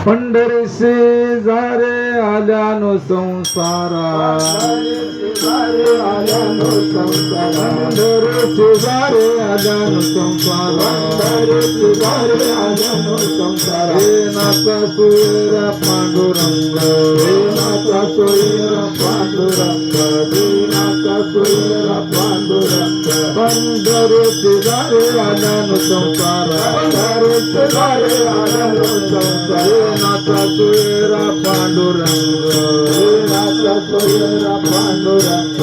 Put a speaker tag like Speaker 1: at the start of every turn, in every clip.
Speaker 1: पंढरीशी जारे आल्यानो संसारा पंढरीशी जारे आल्यानो संसारा हे नाचा सोयरा पांडुरंग हे नाचा सोयरा पांडुरंग हे नाचा सोयरा पांडुरंग पंढरीशी जारे आल्यानो संसारा पंढरीशी जारे आल्यानो संसारा नाचा सोयरा पांडुरंग नाचा सोयरा पांडुरंग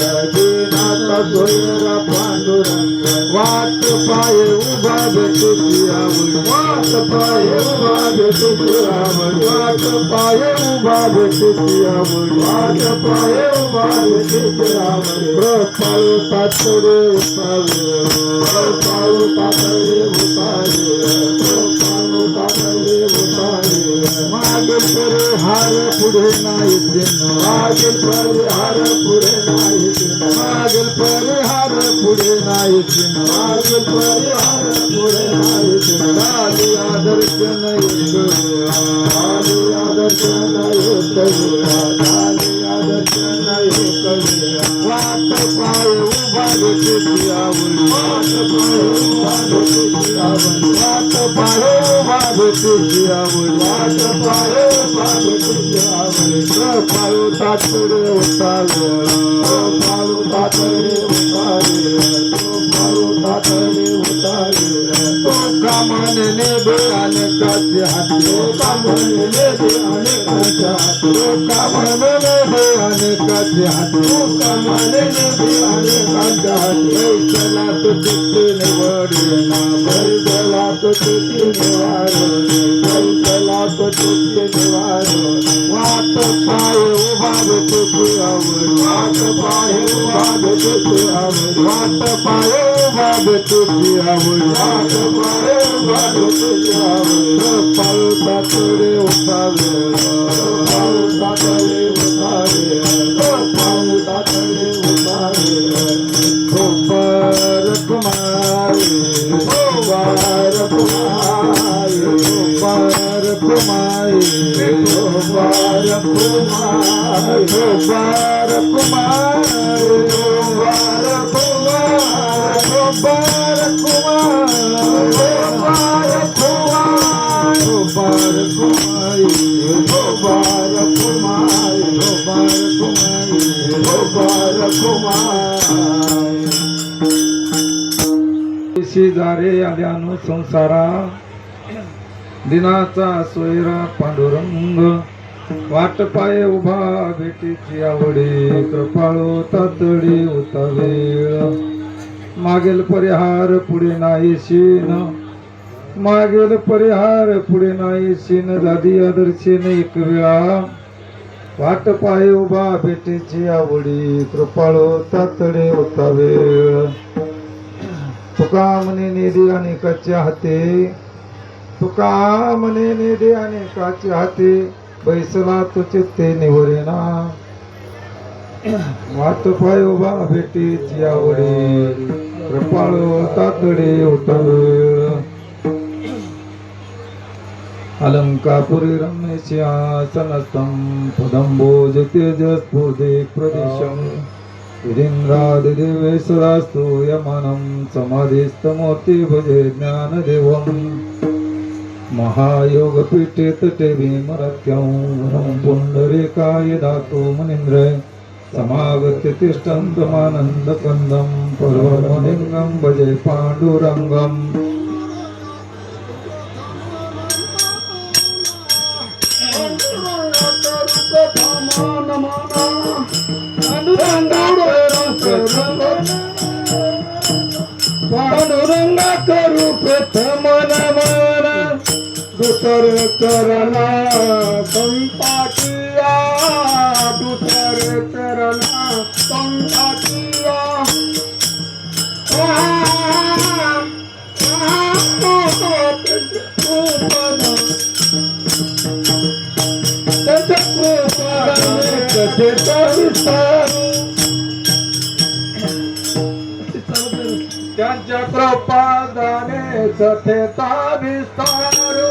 Speaker 1: नाचा सोयरा पांडुरंग वाट पाये उभा भेटुची आवड वाट पाये उभा भेटुची आवड वाट पाये उभा भेटुची आवड वाट पाये उभा भेटुची आवड प्रपाळू तातडे उतारे प्रपाळू तातडे उतारे प्रपाळू तातडे उतारे मागे परे हार पुढे नाही चिन्ह मागे परे हार पुढे नाही चिन्ह मागे परे हार पुढे नाही चिन्ह मागे परे हार पुढे नाही चिन्ह आली आदर्शन एक आली आदर्शन एक आली आदर्शन एक वाट पाय उभा भेटुची आवड वाट पाय उभा भेटुची आवड वाट पाय उभा भेटुची आवड वाट पाय उभा भेटुची आवड प्रपाळू तातडे उतारे प्रपाळू तातडे उतारे प्रपाळू तातडे उतारे तो कामाने नेबे अनेकाचे हाती तो कामाने नेबे अनेकाचे हाती तो कामाने नेबे अनेकाचे हाती तो कामाने नेबे अनेकाचे हाती बैसला तो चित्ते निवडना बैसला तो चित्ते निवारणे बैसला तो चित्ते निवारणे वाट पाय उभा भेटुची आवड वाट पाय उभा भेटुची आवड वाट पाय उभा भेटुची आवड वाट पाय उभा भेटुची आवड प्रपाळू तातडे उतारे प्रपाळू तातडे उतारे प्रपाळू तातडे उतारे गोपाळ कुमारी गोपाळ कुमारी गोपाळ कुमारी गोपाळ कुमारी गोपाळ कुमारी गोपाळ कुमारी गोपाळ कुमारी गोपाळ कुमारी गोपाळ कुमारी गोपाळ कुमारी गोपाळ कुमारी शेजारे आल्यानो संसारा दिनाचा सोयरा पांडुरंग वाट पाये उभा भेटीची आवडी कृपाळू तातडी उतावेळ मागेल परिहार पुढे नाही शीन मागेल परिहार पुढे नाही शीन जादी आदर्शीन एक वेळा वाट पाये उभा भेटीची आवडी कृपाळू तातडे उतावेळ तुका म्हणे नेदी अनेकाच्या हाते तुका म्हणे नेदे अनेकाच्या हाते बैसला तो चित्ते निवरेना वाट पाय उभा भेटीची आवडी कृपाळू तातडे उतावेळ अलंकापुरी रम्यस्यासनस्थं पदंबोज तेजस्फुदे प्रदिशं विरिन्द्रादिदेवे सदास्तु यमनं समाधिस्थमूर्ति भजे ज्ञानदेवं महायोगपीठे तटे भीमरथ्यं वनं पुण्डरीकाय दातु मुनीन्द्र समागत्य तिष्ठन्तमानन्दकन्दं परमलिङ्गं भजे पाण्डुरङ्गम् पांडुरंगा करू प्रथम नमन दुसर करना संपाटिया दुसर करना संपाटिया त्यांच्या प्रपादाने सथेता विस्तारू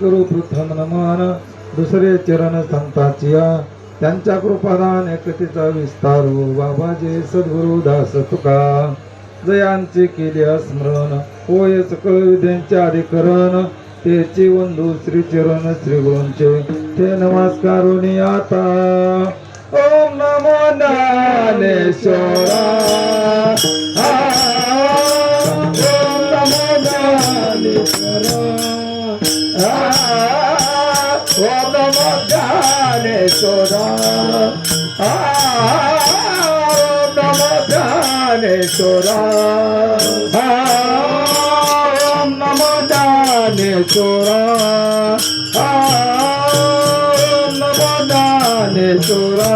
Speaker 1: करू प्रथम नमन दुसरे चरण संतांचिया त्यांच्या कृपादान एकतेचा विस्तारू बाबाजे सद्गुरु दास तुका जयांचे केले स्मरण होय सकळ विद्यांचे अधिकरण तेची वंदू श्री चरण श्री गुरूंचे ते नमस्कारुनी आता ओम नमो ज्ञानेश्वरा ओम नमो ज्ञानेश्वरा ओम नमो ज्ञानेश्वरा ओम नमो ज्ञानेश्वरा ओम नमो ज्ञानेश्वरा ओम नमो ज्ञानेश्वरा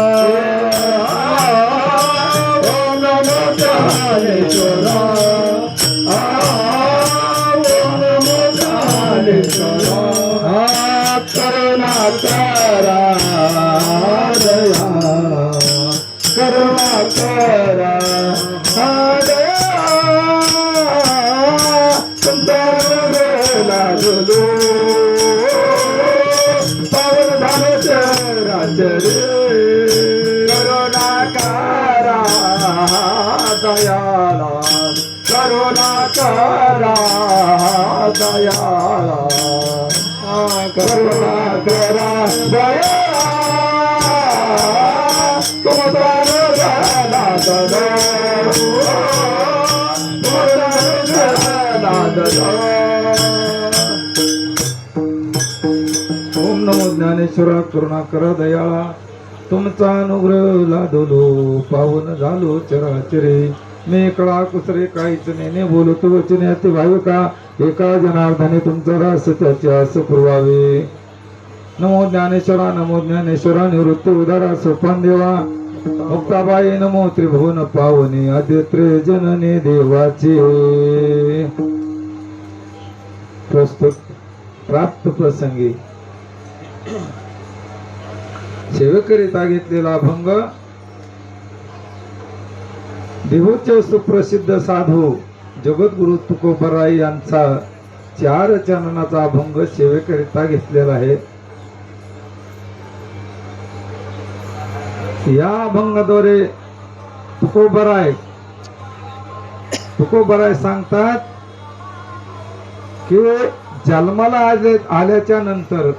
Speaker 1: ओम नमो ज्ञानेश्वरा ओम नमो ज्ञानेश्वरा करुणा करा दया करुणा करा दया तुमचा लागलो पावन झाले चराचरे करुणा करा दयाला करुणा करा दयाला करुणा करा दया तुमचा ओम नमो ज्ञानेश्वरा करुणा करा दयाळा तुमचा अनुग्रह लादलो पावन झालो चराचरे मी कळा कुसरे काहीच नेने बोलतो वचने अति भाविका एका जनार्दने तुमचा रास त्याचे आस पुरवावे नमो ज्ञानेश्वरा निवृत्ती उदारा सोपान देवा मुक्ताबाई नमो त्रिभुवन पावनी आद्यत्रे जननी देवाचे प्रस्तुत प्राप्त प्रसंगी सेवेकरिता घेतलेला अभंग देहूचे सुप्रसिद्ध साधू जगद्गुरु तुकोबराय यांचा 4 चरणाचा अभंग सेवेकरिता घेतलेला आहे. या अभंगाद्वारे तुकोबराय सांगतात की जन्माला आल्याच्या नंतर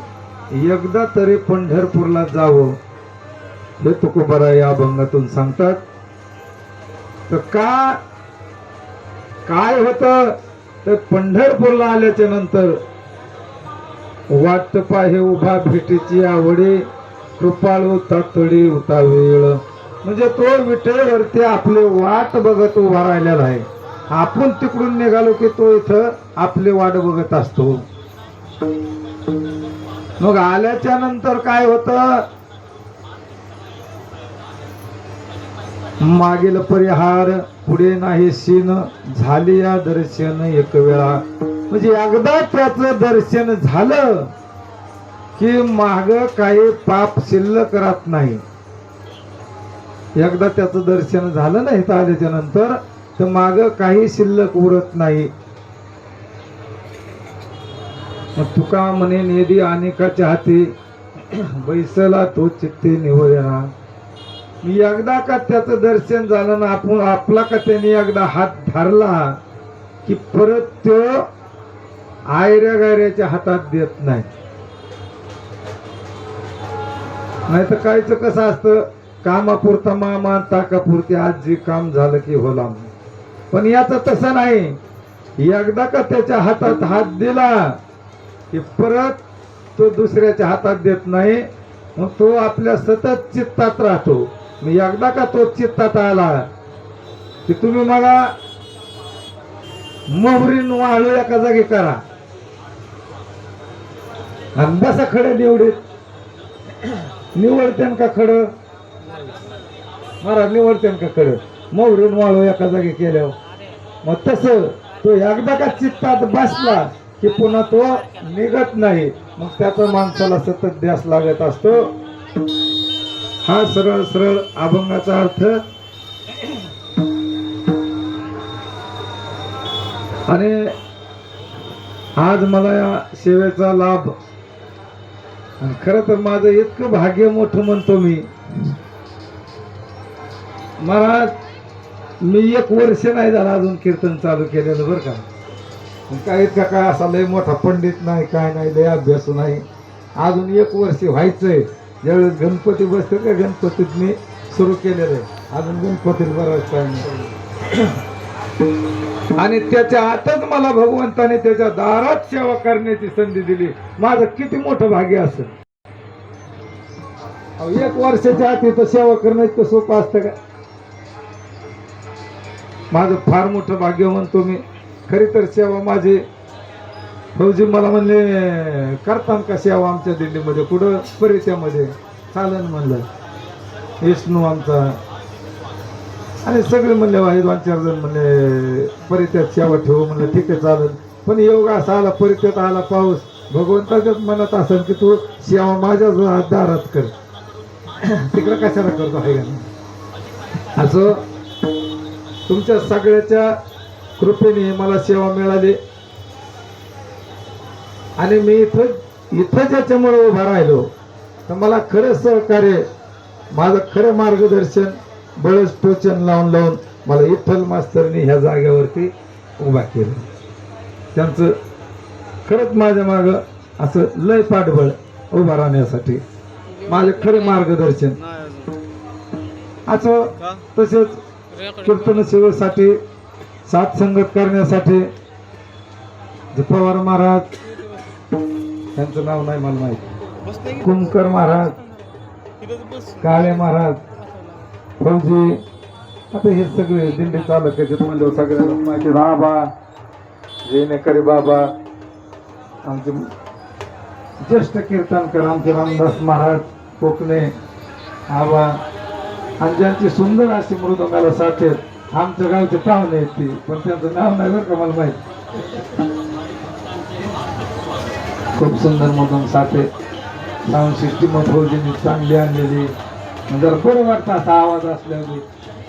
Speaker 1: एकदा तरी पंढरपूरला जावं हे तुकोबराय या अभंगातून सांगतात. तर काय होतं तर पंढरपूरला आल्याच्या नंतर वाट पाहे उभा भेटीची आवडी कृपाळू तातडी होता वेळ म्हणजे तो विठेवरती आपले वाट बघत उभा राहिलेला आहे. आपण तिकडून निघालो की तो इथं आपली वाट बघत असतो. मग आल्याच्या नंतर काय होतं मागील परिहार पुढे नाही शीन झाली या दर्शन एक वेळा म्हणजे एकदा त्याचं दर्शन झालं की माग काही पाप शिल्लक राहत नाही. एकदा त्याचं दर्शन झालं नाही तर आल्याच्या नंतर तर माग काही शिल्लक उरत नाही. मग तुका म्हणे नेदी अनेकाच्या हाती बैसला तो चित्ते निवडला. एकदा का त्याचं दर्शन झालं ना आपण आपला का त्याने एकदा हात धरला की परत तो आयऱ्या गायऱ्याच्या हातात देत नाही. नाही तर कायच कसं असतं कामापुरता मामा ताकापुरती आज जे काम झालं की होला. पण याचं तसं नाही. एकदा का त्याच्या हातात हात दिला की परत तो दुसऱ्याच्या हातात देत नाही. मग तो आपल्या सतत चित्तात राहतो. मग एकदा का तो चित्तात आला की तुम्ही मला मोहरीन वाळू एका जागी करा आणि बसा खडे निवडीत निवडते का खडं महाराज निवडते का खडं मोहरीन वाळू एका जागी केल्यावर मग तसं तो एकदा का चित्तात बसला की पुन्हा तो निघत नाही. मग त्याचा माणसाला सतत ध्यास लागत असतो. हा सरळ सरळ अभंगाचा अर्थ. आणि आज मला या सेवेचा लाभ, आणि खरं तर माझं इतकं भाग्य मोठं म्हणतो मी महाराज. मी 1 वर्ष नाही झालं अजून कीर्तन चालू केलेलं बरं का. काय इतका काय असा लय मोठा पंडित नाही, काय नाही, लय अभ्यास नाही. अजून 1 वर्ष व्हायचंय. ज्यावेळेस गणपती बसते त्या गणपतीत मी सुरू केलेलं आहे. अजून गणपतीत बराच टाइम आणि त्याच्या आतच मला भगवंताने त्याच्या दारात सेवा करण्याची संधी दिली. माझं किती मोठं भाग्य असेल. 1 वर्षाच्या आत इथं सेवा करणं इतकं सोपं असतं का? माझं फार मोठं भाग्य म्हणतो मी. खरी तर सेवा माझी फौजी मला म्हणले करतात का सेवा आमच्या दिल्लीमध्ये, कुठं परित्यामध्ये चालन म्हणलं. विष्णू आमचा आणि सगळे म्हणले वाही 2-4 जण म्हणले परित्यात सेवा ठेवू. म्हणलं ठीक आहे चालेल. पण योग असा आला, परित्यात आला पाऊस. भगवंताच्याच मनात असेल की तू सेवा माझ्या दारात कर, तिकडं कशाला करतो आहे का. असं तुमच्या सगळ्याच्या कृपेने मला सेवा मिळाली आणि मी इथं ज्याच्यामुळे उभा राहिलो तर मला खरं सहकार्य, माझं खरं मार्गदर्शन, बळच टोचन लावून मला विठ्ठल मास्तरनी ह्या जागेवरती उभा केलं. त्यांचं खरंच माझ्या मागं असं लय पाठबळ उभा राहण्यासाठी माझे खरे मार्गदर्शन. असं तसेच कीर्तन सेवेसाठी, साथ संगत करण्यासाठी पवार महाराज, त्यांचं नाव नाही मला माहिती, कुमकर महाराज, काळे महाराज, फौजी, आता हे सगळे दिंडी तालुक्याचे म्हणजे सगळ्यांना माहिती. बाबा जेनेकरी बाबा, आमचे ज्येष्ठ कीर्तनकर आमचे रामदास महाराज कोकणे आबा, आणि ज्यांची सुंदर अशी मृदंगाला साथ आहेत. आमच्या गावचे पाहुणे आहेत ती, पण त्यांचं नाव नाही बरं का मला माहित. खूप सुंदर मधून साथे साऊंड सिस्टीम फौजींनी चांगली आणलेली. जरा बरं वाटतं असा आवाज असल्याने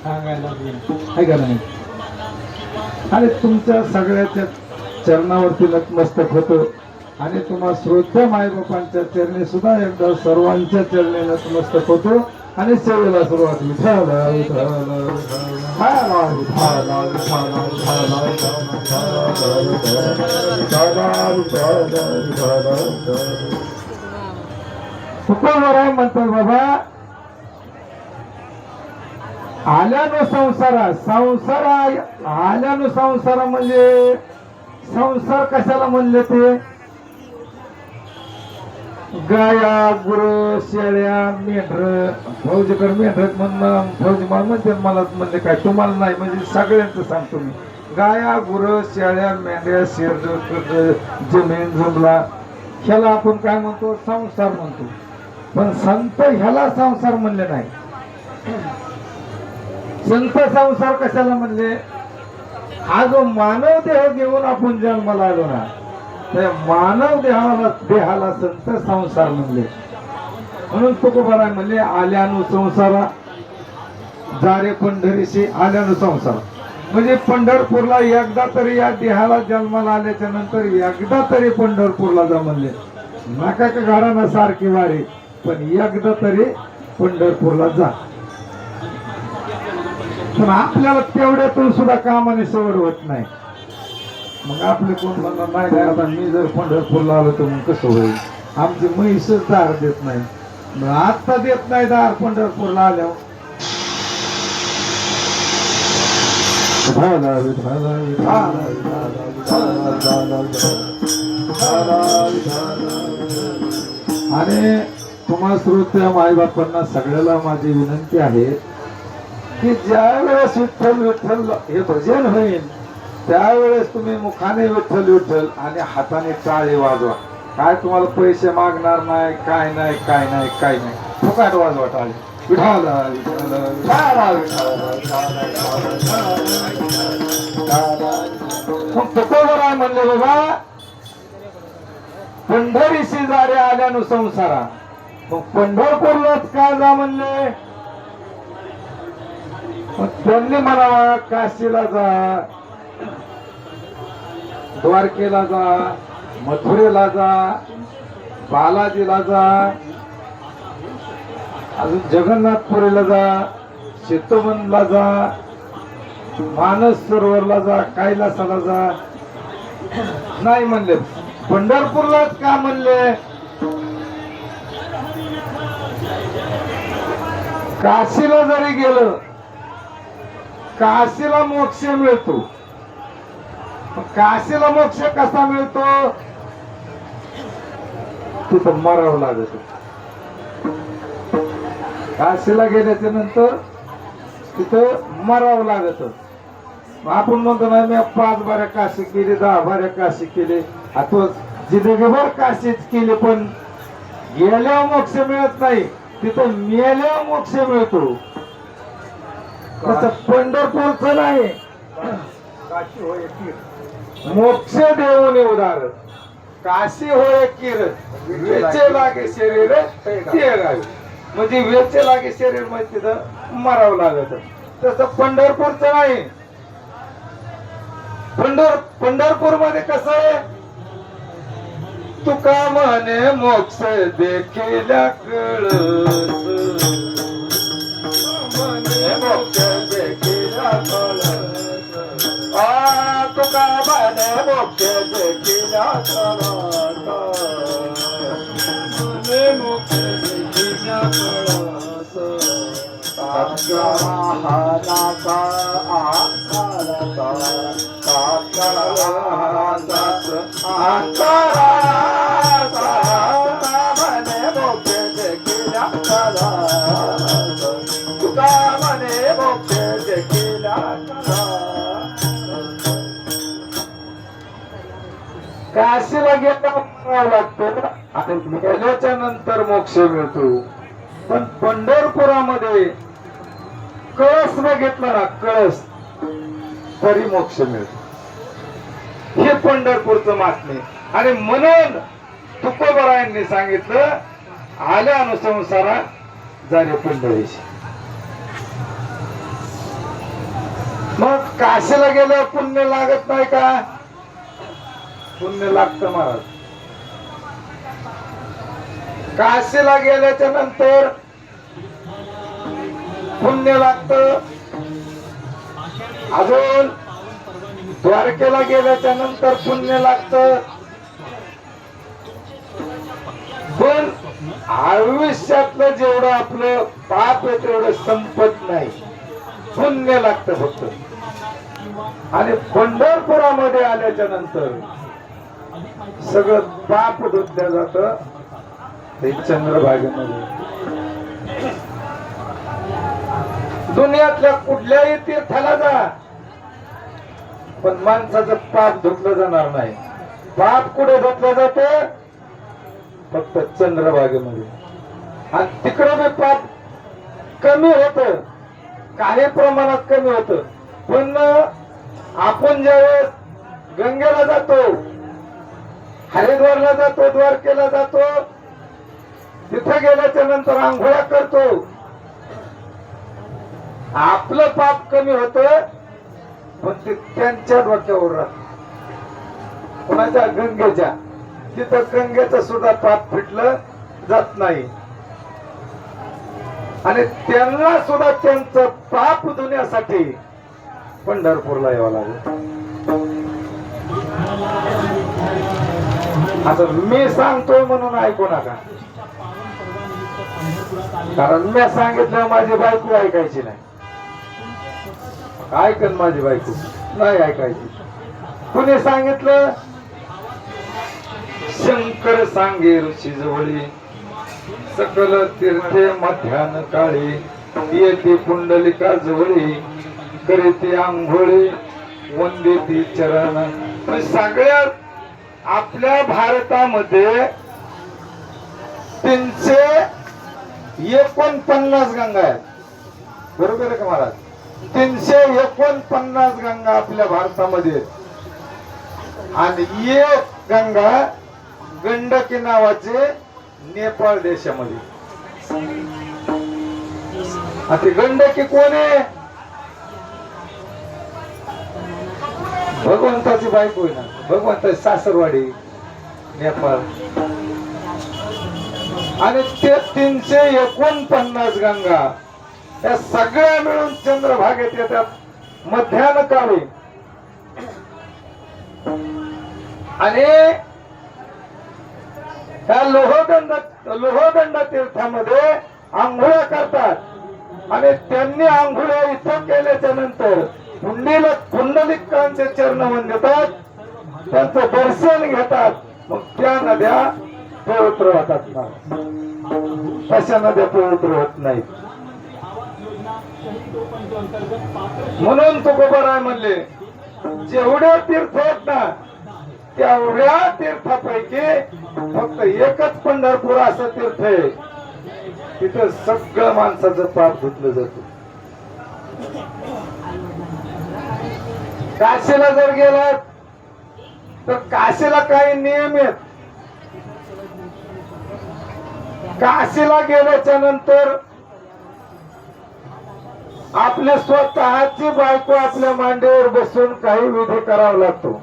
Speaker 1: सांगायला आहे का नाही. आणि तुमच्या सगळ्याच्या चरणावरती नतमस्तक होतो आणि तुम्हा श्रोत्या मायबापांच्या चरणी सुद्धा एकदा सर्वांच्या चरणी नतमस्तक होतो आणि सेवेला सुरुवात. तुकोबराय म्हणतो बाबा, आल्यानो संसारा, संसार आल्यानो संसारा म्हणजे संसार कशाला म्हणले ते? गाया, गुरं, शेळ्या, मेंढर. फौजीकर मेंढर म्हणून फौजी म्हणते मला म्हणजे काय तुम्हाला नाही, म्हणजे सगळ्यांचं सांगतो मी. गाया, गुरं, शेळ्या, मेंढ्या, शेर, जमीन, जुमला, ह्याला आपण काय म्हणतो? संसार म्हणतो. पण संत ह्याला संसार म्हणले नाही. संत संसार कशाला म्हणले? हा जो मानव देह घेऊन आपण जन्माला आलो ना, त्या मानव देहाला संत संसार म्हणले. म्हणून तुकोबाराय म्हणले आल्यानु संसारा, जारे पंढरीशी आल्यानु संसार. म्हणजे पंढरपूरला एकदा तरी, या देहाला जन्माला आल्याच्या नंतर एकदा तरी पंढरपूरला जा म्हणले. नका का घराना सारखी वारी, पण एकदा तरी पंढरपूरला जा. पण आपल्याला तेवढ्यातून सुद्धा कामाने सवड होत नाही. मग आपले कोण म्हणणार नाही काय, आता मी जर पंढरपूरला आलो तर मग कसं होईल? आमची म्हैसच दार देत नाही. मग आता देत नाही दार पंढरपूरला आल्यावर. आणि तुम्हा श्रोत्या मायबापांना सगळ्याला माझी विनंती आहे की ज्या वेळेस विठ्ठल विठ्ठल हे भजन होईल त्यावेळेस तुम्ही मुखाने विठ्ठल विठ्ठल आणि हाताने टाळे वाजवा. काय तुम्हाला पैसे मागणार नाही, काय नाही, काय नाही, काय नाही. फुकाट वाजवा टाळे. विठ्ठल तुकोबराय म्हणले बाबा, पंढरीशी जारे आल्यानु संसारा. मग पंढरपूरलाच का जा म्हणले? मग त्यांनी म्हणावा काशीला जा, द्वारकेला जा, मथुरेला जा, बालाजीला जा, अजून जगन्नाथपुरीला जा, शेतोबनला जा, मानस सरोवरला जा, कैलासाला जा, नाही म्हणले. पंढरपूरलाच का म्हणले? काशीला जरी गेलं, काशीला मोक्ष मिळतो. काशीला मोक्ष कसा मिळतो? तिथं मरावं लागत. काशीला गेल्याच्या नंतर तिथं मरावं लागत. आपण म्हणतो ना, मी 5 बाऱ्या काशी केली, 10 बाऱ्या काशी केली, आता जिंदगीभर काशीच केली, पण गेल्यावर मोक्ष मिळत नाही. तिथं मेल्यावर मोक्ष मिळतो. तसं पंढरपूरचं नाही. मोक्ष देऊन उदार काशी होय किर, वेचे लागे शरीर ते गावी. म्हणजे वेचे लागे शरीर म्हणजे तिथं मरावं लागत. तसं पंढरपूरचं नाही. पंढरपूर मध्ये कसं आहे? तुका म्हणे मोक्ष देखील कळस, म्हणे मोक्ष देखील कळस. तुका म्हणे मोक्ष देखील कळस, म्हणे मोक्ष देखील कळस. तात्काळाचा आकाराचा, तात्काळाचा आकाराचा, म्हणे मोक्ष देखील कळस. तुका म्हणे मोक्ष देखील कळस. काशीला गेल्यावर लागतो आणि गेल्याच्या नंतर मोक्ष मिळतो. पण पंढरपुरामध्ये कळस बघितला ना, कळस, तरी मोक्ष मिळतो. हे पंढरपूरचं महात्म्य. आणि म्हणून तुकोबरायांनी सांगितलं, आल्या अनुसंसारा झाले पंढरीशी. मग काशीला गेल्यावर पुण्य लागत नाही का? पुण्य लागतं महाराज. काशीला गेल्याच्या नंतर पुण्य लागतं. अजून द्वारकेला गेल्याच्या नंतर पुण्य लागतं. पण आयुष्यातलं जेवढं आपलं पाप आहे तेवढं संपत नाही. पुण्य लागतं फक्त. आणि पंढरपुरामध्ये आल्याच्या नंतर सगळं पाप धुतल्या जातं. ते चंद्रभागेमध्ये. दुनियातल्या कुठल्याही तीर्थाला जा, पण माणसाचं पाप धुतलं जाणार नाही. पाप कुठे धुतलं जातं? फक्त चंद्रभागेमध्ये. आणि तिकडं बी पाप कमी होत, काही प्रमाणात कमी होत. पण आपण ज्यावेळेस गंगेला जातो, हरिद्वारला जातो, द्वारकेला जातो, तिथे गेल्याच्या नंतर आंघोळ्या करतो, आपलं पाप कमी होत. पण ते त्यांच्या डोक्यावर राहत. कोणाच्या? गंगेच्या. तिथं गंगेचं सुद्धा पाप फिटलं जात नाही. आणि त्यांना सुद्धा त्यांचं पाप धुण्यासाठी पंढरपूरला यावं लागलं. आता मी सांगतोय म्हणून ऐकू नका, कारण मी सांगितलं माझी बायको ऐकायची नाही. ऐकन माझी बायको नाही ऐकायची. कुणी सांगितलं? शंकर सांगे ऋषी जवळी, सकल तीर्थे मध्यान काळी, येते पुंडलिका जवळी, करीते आंघोळी, वंदे ती चरण. सगळ्यात आपल्या भारतामध्ये 349 गंगा आहेत. बरोबर आहे का महाराज? 349 गंगा आपल्या भारतामध्ये. आणि एक गंगा गंडकी नावाचे नेपाळ देशामध्ये. आता गंडकी कोण आहे? भगवंताची बायको आहे ना, भगवंताची सासरवाडी. नेपाळ आणि ते 349 गंगा या सगळ्या मिळून चंद्रभागेत येतात मध्यान काळी. आणि ह्या लोहदंड तीर्थामध्ये आंघोळ्या करतात आणि त्यांनी आंघोळ्या इथं केल्याच्या नंतर कुंडलिकांचे चरण वंदतात, त्यांचं दर्शन घेतात. मग त्या नद्या पवित्र होतात ना, तशा नद्या पवित्र होत नाहीत. म्हणून तुकोबाराय म्हणले जेवढे तीर्थ आहेत ना तेवढ्या तीर्थापैकी फक्त एकच पंढरपूर असं तीर्थ आहे तिथं सगळं माणसाचं पाप धुतलं जातं. काशीला जर गेलात तर काशीला काही नियम आहेत. काशीला गेल्याच्या नंतर आपल्या स्वतःची बायको आपल्या मांडीवर बसून काही विधी करावा लागतो.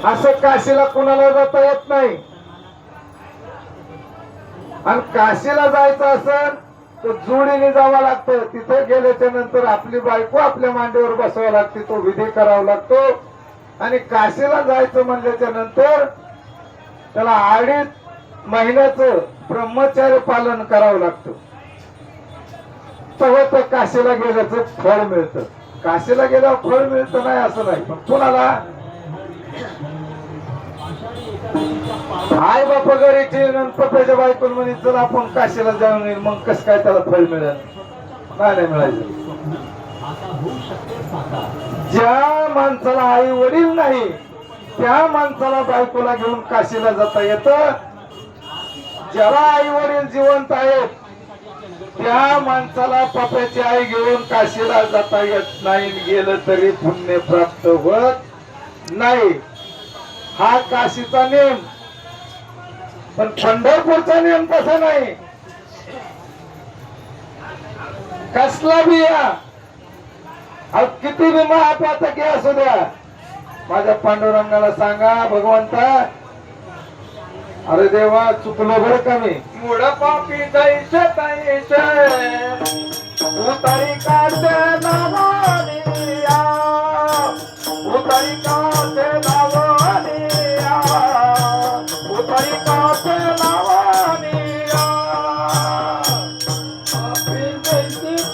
Speaker 1: असं काशीला कुणाला जाता येत नाही. आणि काशीला जायचं असेल तर जोडीने जावं लागतं. तिथे गेल्याच्या नंतर आपली बायको आपल्या मांडीवर बसावं लागते, तो विधी करावा लागतो. आणि काशीला जायचं म्हणल्याच्या नंतर त्याला 2.5 महिन्याचं ब्रह्मचर्य पालन करावं लागतं. तेव्हा तर काशीला गेल्याचं फळ मिळतं. काशीला गेल्यावर फळ मिळतं नाही असं नाही, पण कुणाला आई बापा घरीची पप्याच्या बायकोन म्हणे चल आपण काशीला जाऊन येईल, मग कसं काय त्याला फळ मिळेल? नाही मिळायचं. ज्या माणसाला आई वडील नाही त्या माणसाला बायकोला घेऊन काशीला जाता येतं. ज्याला आई वडील जिवंत आहेत त्या माणसाला पप्याची आई घेऊन काशीला जाता येत नाही. गेलं तरी पुण्य प्राप्त होत नाही. हा काशीचा नियम. पण पंढरपूरचा नियम तसा नाही. कसला बी या किती बी महापातकी असू द्या, माझ्या पांडुरंगाला सांगा भगवंता अरे देवा चुकलो बरं का मी. मुड पापी जायचं ताईचं उतारी काढते नावानिया, उतारी काढते नावानिया, उतारी काढते नावानिया. पापी जायचं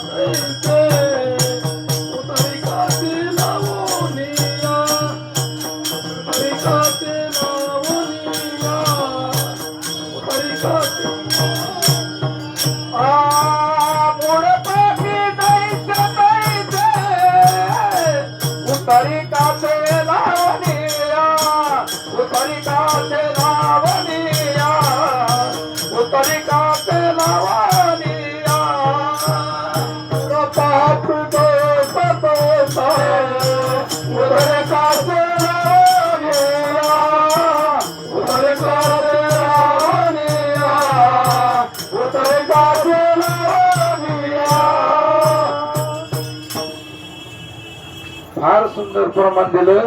Speaker 1: उतारी काढते नावानिया, उतारी काढते नावानिया, उतारी काढते. मुड पापी जायचं उतारी काढते नावानिया, उतारी काढते नावानिया, उतारी काढते नावानिया. पाप दोष उतारी काढते नावानिया, उतारी काढते नावानिया, उतारी काढते नावानिया. फार सुंदर प्रमाण दिलं.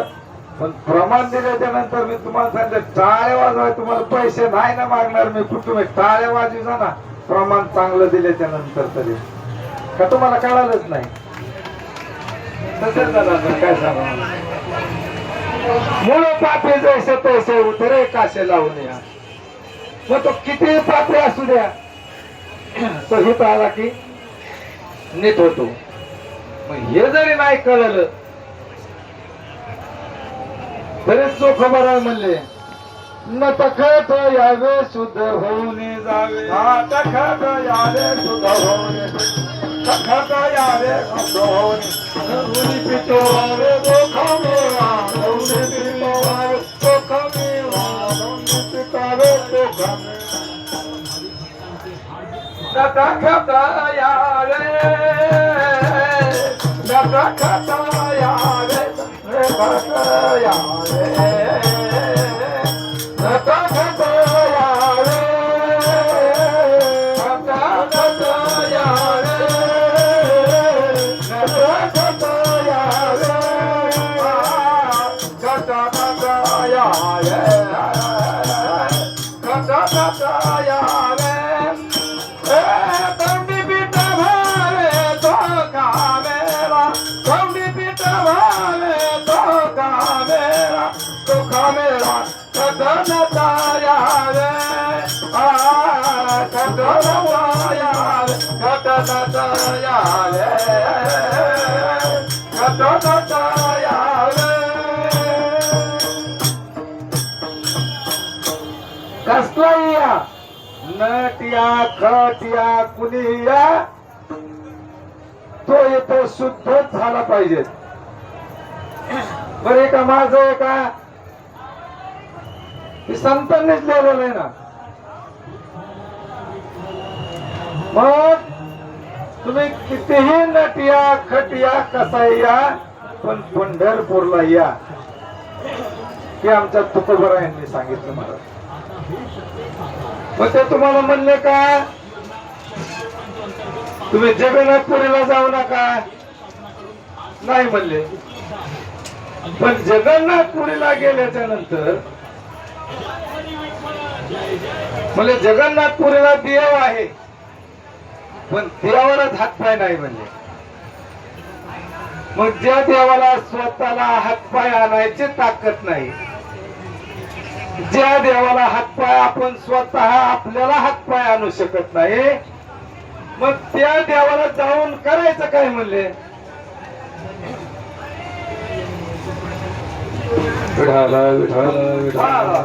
Speaker 1: पण प्रमाण दिल्याच्या नंतर मी तुम्हाला सांगितलं टाळ्या वाजवाय तुम्हाला पैसे नाही ना मागणार मी. कुठून टाळ्या वाजवा ना प्रमाण चांगलं दिल्याच्या नंतर तरी का तुम्हाला कळालंच नाही. तसंच झालं काय सांगा. मूळ पापी जैसे तैसे उतरे काशे लावून या. मग तो किती पापी असू द्या तो हित आला की नीट होतो. मग हे जरी नाही कळलं बरेच जो खबर आहे म्हणले न तखत यावे शुद्ध होऊन जावे, तखत यावे शुद्ध होऊन, तखत यावे शुद्ध होऊन. धुनी पितो रे गोखामेवा, धुनी पितो रे गोखामेवा, धुनी पितो रे गोखामेवा. न तखत यावे, न तखत यावे Gata कसला या नट या खट या कुणी या तो येतो शुद्धच झाला पाहिजे. बरे का माझं आहे का हे संतांनीच लिहिलेलं आहे ना. मग तुम्ही कितीही नटिया खटिया कसा या पण पंढरपूरला या हे आमच्या तुकोबरायांनी सांगितलं मला. मग ते तुम्हाला म्हणले का तुम्ही जगन्नाथपुरीला जाऊ नका नाही म्हणले. पण जगन्नाथपुरीला गेल्याच्या नंतर म्हणजे जगन्नाथपुरीला देव आहे पण देवालाच हातपाय नाही म्हणले. मग ज्या देवाला स्वतःला हातपाय आणायची ताकद नाही, ज्या देवाला हातपाय आपण स्वतः आपल्याला हातपाय आणू शकत नाही, मग त्या देवाला जाऊन करायचं काय म्हणले. विठाला विठाला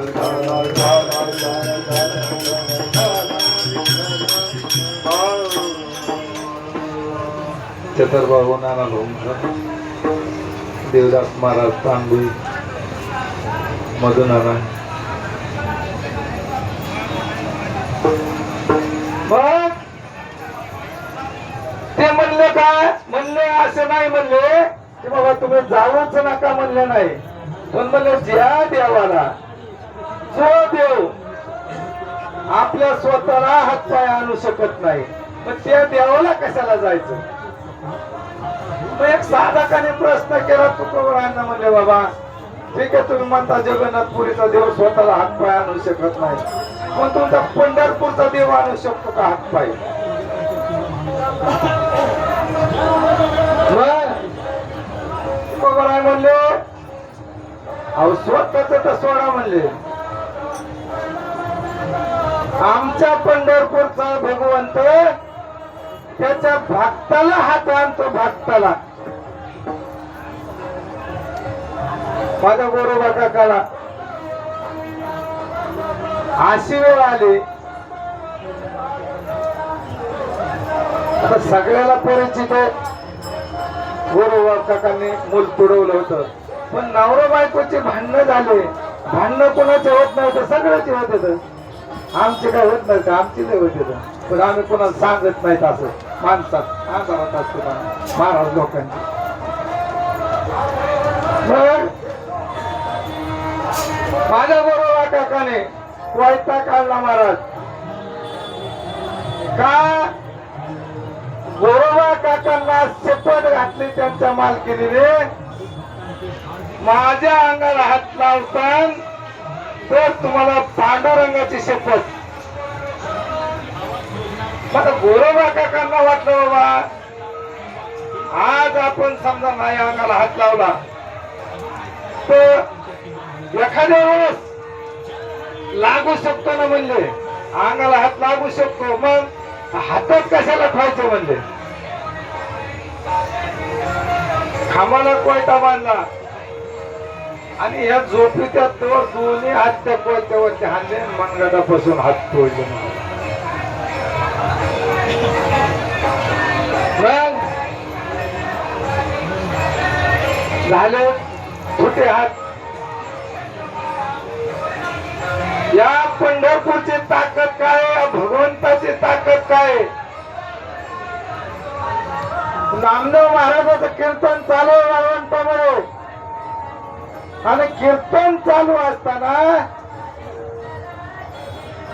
Speaker 1: छत्रबाबू नाना देवदास महाराज तांबी मधुनारायण. मग ते म्हणले काय म्हणले असे नाही म्हणले की बाबा तुम्ही जाऊच नका म्हणले नाही. पण म्हणले ज्या देवाला जो देव आपल्या स्वतःला हातपाय आणू शकत नाही मग त्या देवाला कशाला जायचं. मग एक साधकाने प्रश्न केला तुकोबरायांना म्हणले बाबा ठीक आहे तुम्ही म्हणता जगन्नाथपुरीचा देव स्वतःला हातपाय आणू शकत नाही पण तुमचा पंढरपूरचा देव आणू शकतो का हातपाय. तुकोबराय म्हणले अहो स्वतःच तर सोडा म्हणले आमच्या पंढरपूरचा भगवंत त्याच्या भक्ताला हात आणतो भक्ताला. माझ्या गोरोबा काकाला अशी वेळ आली आता सगळ्याला परिचित आहे. गोरोबा काकांनी मूल तुडवलं होतं पण नवरा बायकोची भांडणं झाले. भांडणं कोणाचे होत नव्हतं सगळ्याचे होत होतं. आमचे काय होत नव्हतं आमची नाही होत होतं पण आम्ही कोणाला सांगत नाहीत असं माणसात आजारात असतो महाराज लोकांची. माझ्या गोरोबा काकाने वायता काढला महाराज का गोरोबा काकांना शपथ घातली त्यांच्या मालकीने माझ्या अंगाला हात लावतान तर तुम्हाला पांडुरंगाची शपथ. आता गोरोबा काकांना वाटलं बाबा आज आपण समजा नाही अंगाला हात लावला तर एखाद्या वेळेस लागू शकतो ना म्हणले अंगाला हात लागू शकतो मग हातात कशाला ठेवायचं म्हणले. खांबाला कोयता बांधला आणि ह्या झोपीच्या तोर दोन्ही हात त्या कोयत्यावरती हाणले मनगटापासून हात तोडले. झाले कुठे हात. या पंढरपूरची ताकद काय या भगवंताची ताकद काय. नामदेव महाराजाचं कीर्तन चालू वाळवंटामध्ये आणि कीर्तन चालू असताना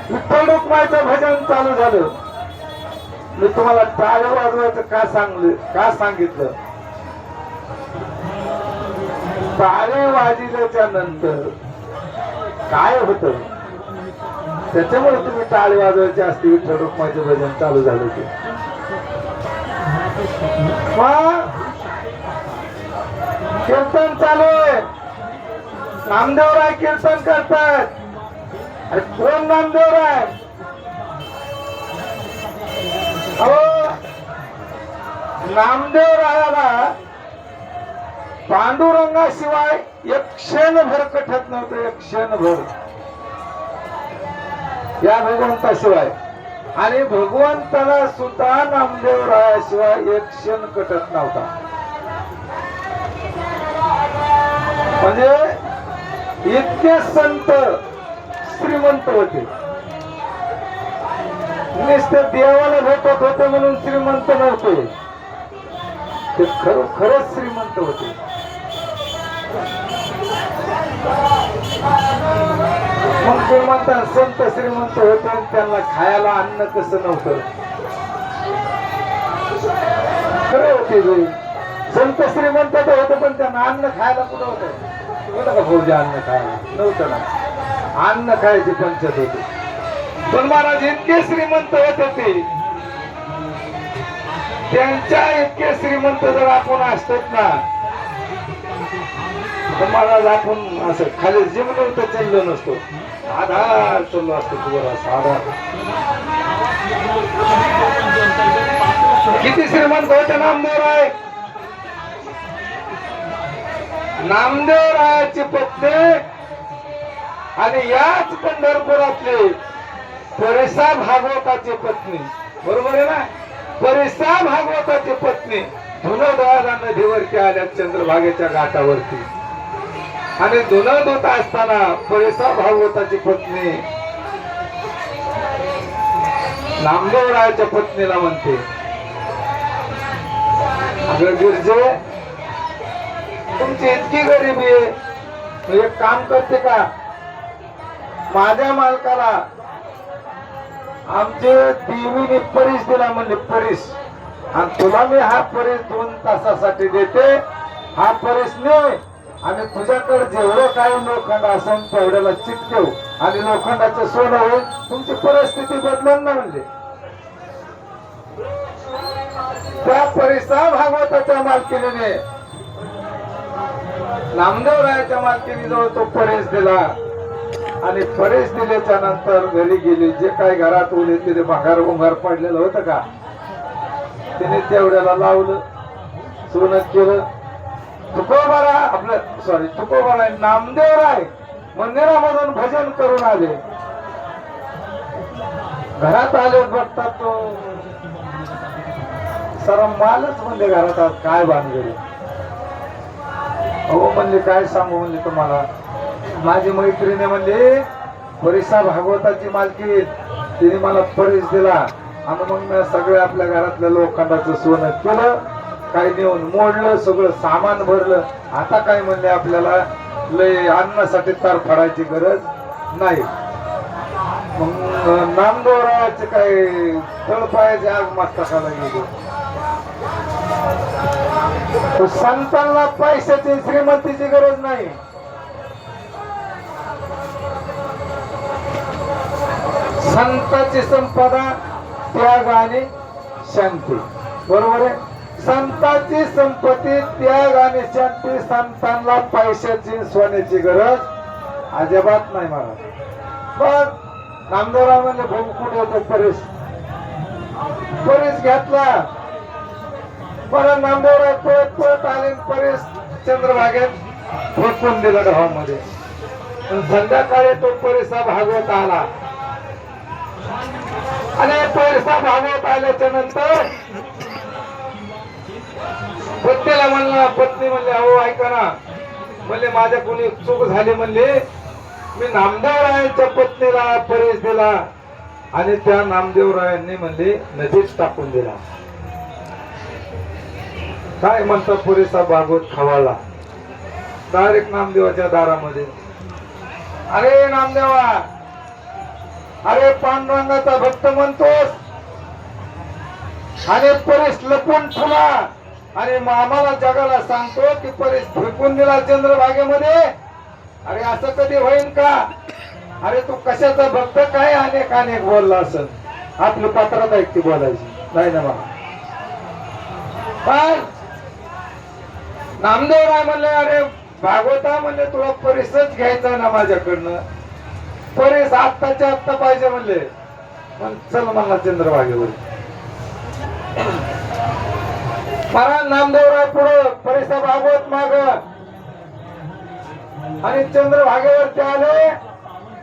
Speaker 1: विठ्ठल रुक्माईचं भजन चालू झालं. मी तुम्हाला टाळ्या वाजवायचं का सांगितलं. टाळे वाजल्याच्या नंतर काय होत त्याच्यामुळे तुम्ही टाळी वाजवायची असते विठ्ठल रुक्माचे भजन चालू झालं की कीर्तन चालू आहे नामदेवराय कीर्तन करतात अरे कोण नामदेवराय अहो नामदेवरायाला पांडुरंगाशिवाय एक क्षणभर कठत नव्हतं एक क्षणभर या भगवंताशिवाय आणि भगवंताला सुद्धा नामदेवरायाशिवाय एक क्षण कटत नव्हता म्हणजे इतके संत श्रीमंत होते नुसते देवाला भेटत होते म्हणून श्रीमंत नव्हते ते खरंच श्रीमंत होते मग श्रीमंत संत श्रीमंत होते आणि त्यांना खायला अन्न कसं नव्हतं खरं होते संत श्रीमंत तर होतं पण त्यांना अन्न खायला कुठं होतं का फौजी अन्न खायला नव्हतं ना अन्न खायची पंचायत होती पण महाराज इतके श्रीमंत होते ते त्यांच्या इतके श्रीमंत जर आपण असतात ना तर महाराज आपण असं खाली जिमलो तर चाललो नसतो आधार चाललो असतो तुझा साधा किती श्रीमंत होते नामदेवराय नामदेवरायाची पत्नी आणि याच पंढरपुरातले परिसा भागवताची पत्नी बरोबर आहे ना परिसा भागवताची पत्नी धुनोदयाला नदीवरती आल्या चंद्रभागेच्या घाटावरती आणि धुन धुत असताना परिसा भागवताची पत्नी नामदेवरायाच्या पत्नीला म्हणते अगं गिरजे तुमची इतकी गरिबी आहे एक काम करते का माझ्या मालकाला आमचे देवीने परीस दिला म्हणजे परीस आणि तुला मी हा परीस 2 तासासाठी देते हा परीस ने आणि तुझ्याकडे जेवढं काही लोखंड असेल तेवढ्याला चिटकेव आणि लोखंडाचं सोनं होईल तुमची परिस्थिती बदलेल ना म्हणजे त्या परिसा भागवताच्या मालकीने नामदेवरायाच्या मालकीने जवळ तो परेश दिला आणि परेश दिल्याच्या नंतर घरी गेली जे काही घरात उरले तिथे भंगार पडलेलं होतं का तिने तेवढ्याला लावलं सोनं केलं तुकोबारा आपलं तुकोबारा नामदेवराय मंदिरामधून भजन करून आले घरात आले बघतात तो सारा मालच म्हणजे घरात आज काय भानगडी हो म्हणले काय सांगू म्हणले तुम्हाला माझी मैत्रिणी म्हणले परिसा भागवताची मालकी तिने मला परीस दिला आणि मग मी सगळ्या आपल्या घरातल्या लोखंडाचं सोनं केलं काही नेऊन मोडलं सगळं सामान भरलं आता काय म्हणले आपल्याला लय अन्नासाठी तार फाडायची गरज नाही मग नामदेवरायाचे काय तळपायाचे आग मस्तकाला गेले संतांना पैशाची श्रीमंतीची गरज नाही संताची संपदा त्याग आणि शांती बरोबर आहे संताची संपत्ती त्याग आणि शांती संतांना पैशाची सोन्याची गरज अजिबात नाही महाराज पण नामदेवराव म्हणले भाऊ कुठे होतो परेश घेतला परत नामदेवराव पळत आले परेश चंद्रभागेत फेकून दिला डहामध्ये संध्याकाळी तो परिसा भागवत आला आणि परिसा भागवत आल्याच्या नंतर पत्नी म्हणले अहो ऐका ना म्हणले माझ्या कोणी चूक झाली म्हणले मी नामदेवरायांच्या पत्नीला परेश दिला आणि त्या नामदेवरायांनी म्हणले नदीच टाकून दिला काय म्हणतात पुरेसा भागवत खवाळला डायरेक्ट नामदेवाच्या दारामध्ये अरे नामदेवा अरे पांडुरंगाचा भक्त म्हणतोस आणि परेश लपून ठेवला आणि आम्हाला जगाला सांगतो की परेश फेकून दिला चंद्रभागेमध्ये अरे असं कधी होईल का अरे तू कशाचा भक्त काय अनेक अनेक बोलला असेल आपली पत्रात ऐकती बोलायची नाही ना मला पण नामदेव राय म्हणले अरे भागवता म्हणले तुला परिसच घ्यायचा ना माझ्याकडनं परिस आत्ताच्या आत्ता पाहिजे म्हणले पण चल मला चंद्रभागेवर महाराज नामदेवराय पुढे परिसा भागवत माग आणि चंद्रभागेवरती आले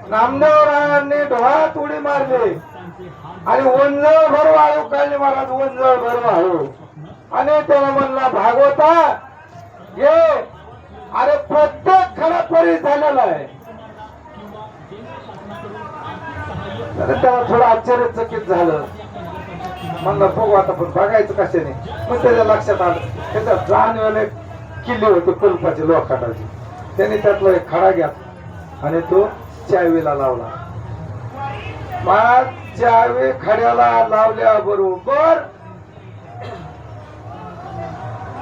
Speaker 1: नामदेवरायांनी डोळ्यात उडी मारली आणि वंजळ भर वाळू काढली महाराज वंजळ भर वाळू आणि त्याला म्हणला भागवता ये अरे प्रत्येक खरा परी झालेला आहे त्याला थोडं आश्चर्यचकित झालं म्हणलं बघू आता पण बघायचं कशाने मग त्याच्या लक्षात आलं त्याच्या जाणवेले किल्ले होते कुलपाचे लोखंडाचे त्याने त्यातला एक खडा घ्या आणि तो चावीला लावला मग चावी खड्याला लावल्या बरोबर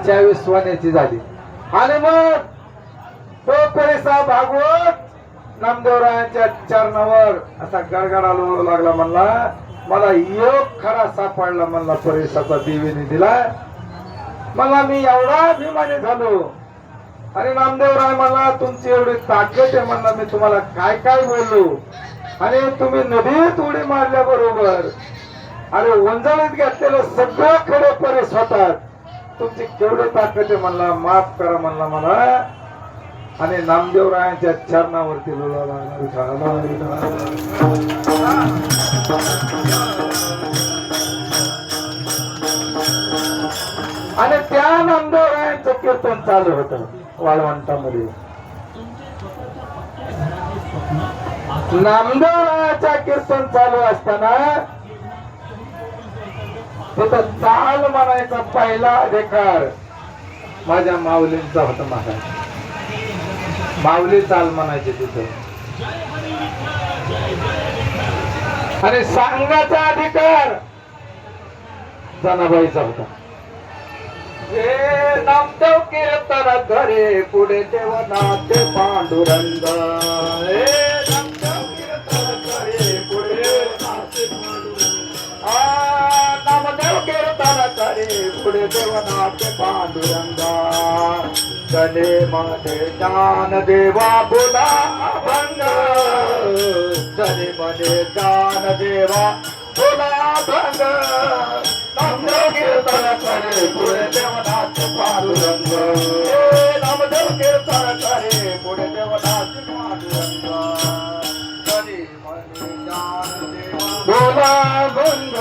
Speaker 1: चावी सोन्याची झाली आणि मग तो परिसा भागवत नामदेवरायांच्या चरणावर असा गडगडा लोळू लागला म्हणला मला योग खरा सापडला म्हणला परिसाचा देवीने दिला मला मी एवढा अभिमानी झालो आणि नामदेवराय म्हणला तुमची एवढी ताकद आहे म्हणला मी तुम्हाला काय काय बोललो आणि तुम्ही नदीत उडी मारल्या बरोबर आणि वंजळीत घेतलेलं सगळं खडे परिस होतात तुमची केवढी ताकद आहे म्हणला माफ करा म्हणला मला आणि नामदेवरायांच्या चरणावरती आणि त्या नामदेवरायांचं कीर्तन चालू होतं वाळवंटामध्ये नामदेवरायाच्या कीर्तन चालू असताना तिथं चाल म्हणायचा पहिला अधिकार माझ्या माऊलींचा होता महाराज माऊली चाल म्हणायचे तिथं आणि सांगाचा अधिकार जनाबाईचा होता हे नामदेव कीर्तन घरे पुढे देवनाथ पांडुरंग हे नामदेव कीर्तन घरे पुढे नामदेव कीर्तन करे पुढे देवनाथ पांडुरंग गणे मध्ये ज्ञान देवा बोला भंग गणे मध्ये ज्ञान देवा बोला भंग नामदेव कीर्तन करे पुढे देवनाथ पांडुरंग नामदेव कीर्तन करे पुढे देवनाथ पांडुरंग गणे मध्ये ज्ञान देवा बोला भंग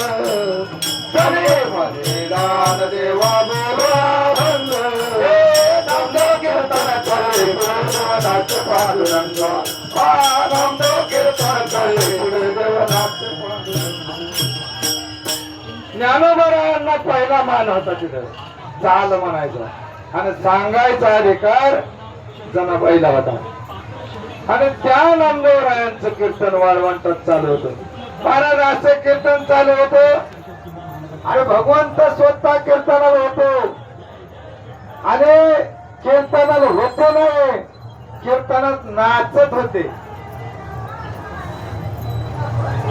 Speaker 1: गणे मध्ये ज्ञान देवा बोला भंग नामदेव कीर्तन करे पुढे देवनाथ पांडुरंग नामदेव कीर्तन करे पुढे देवनाथ पांडुरंग ज्ञानोबरायांना पहिला मान होता तिथं चाल म्हणायचा आणि सांगायचा अधिकार जनाबाईला होता आणि त्या नामदेवरायांचं कीर्तन वाळवंटात चालू होतं महाराज असं कीर्तन चालू होतं आणि भगवंत स्वतः कीर्तनाला होतो आणि कीर्तनाला होते नाही कीर्तनात नाचत होते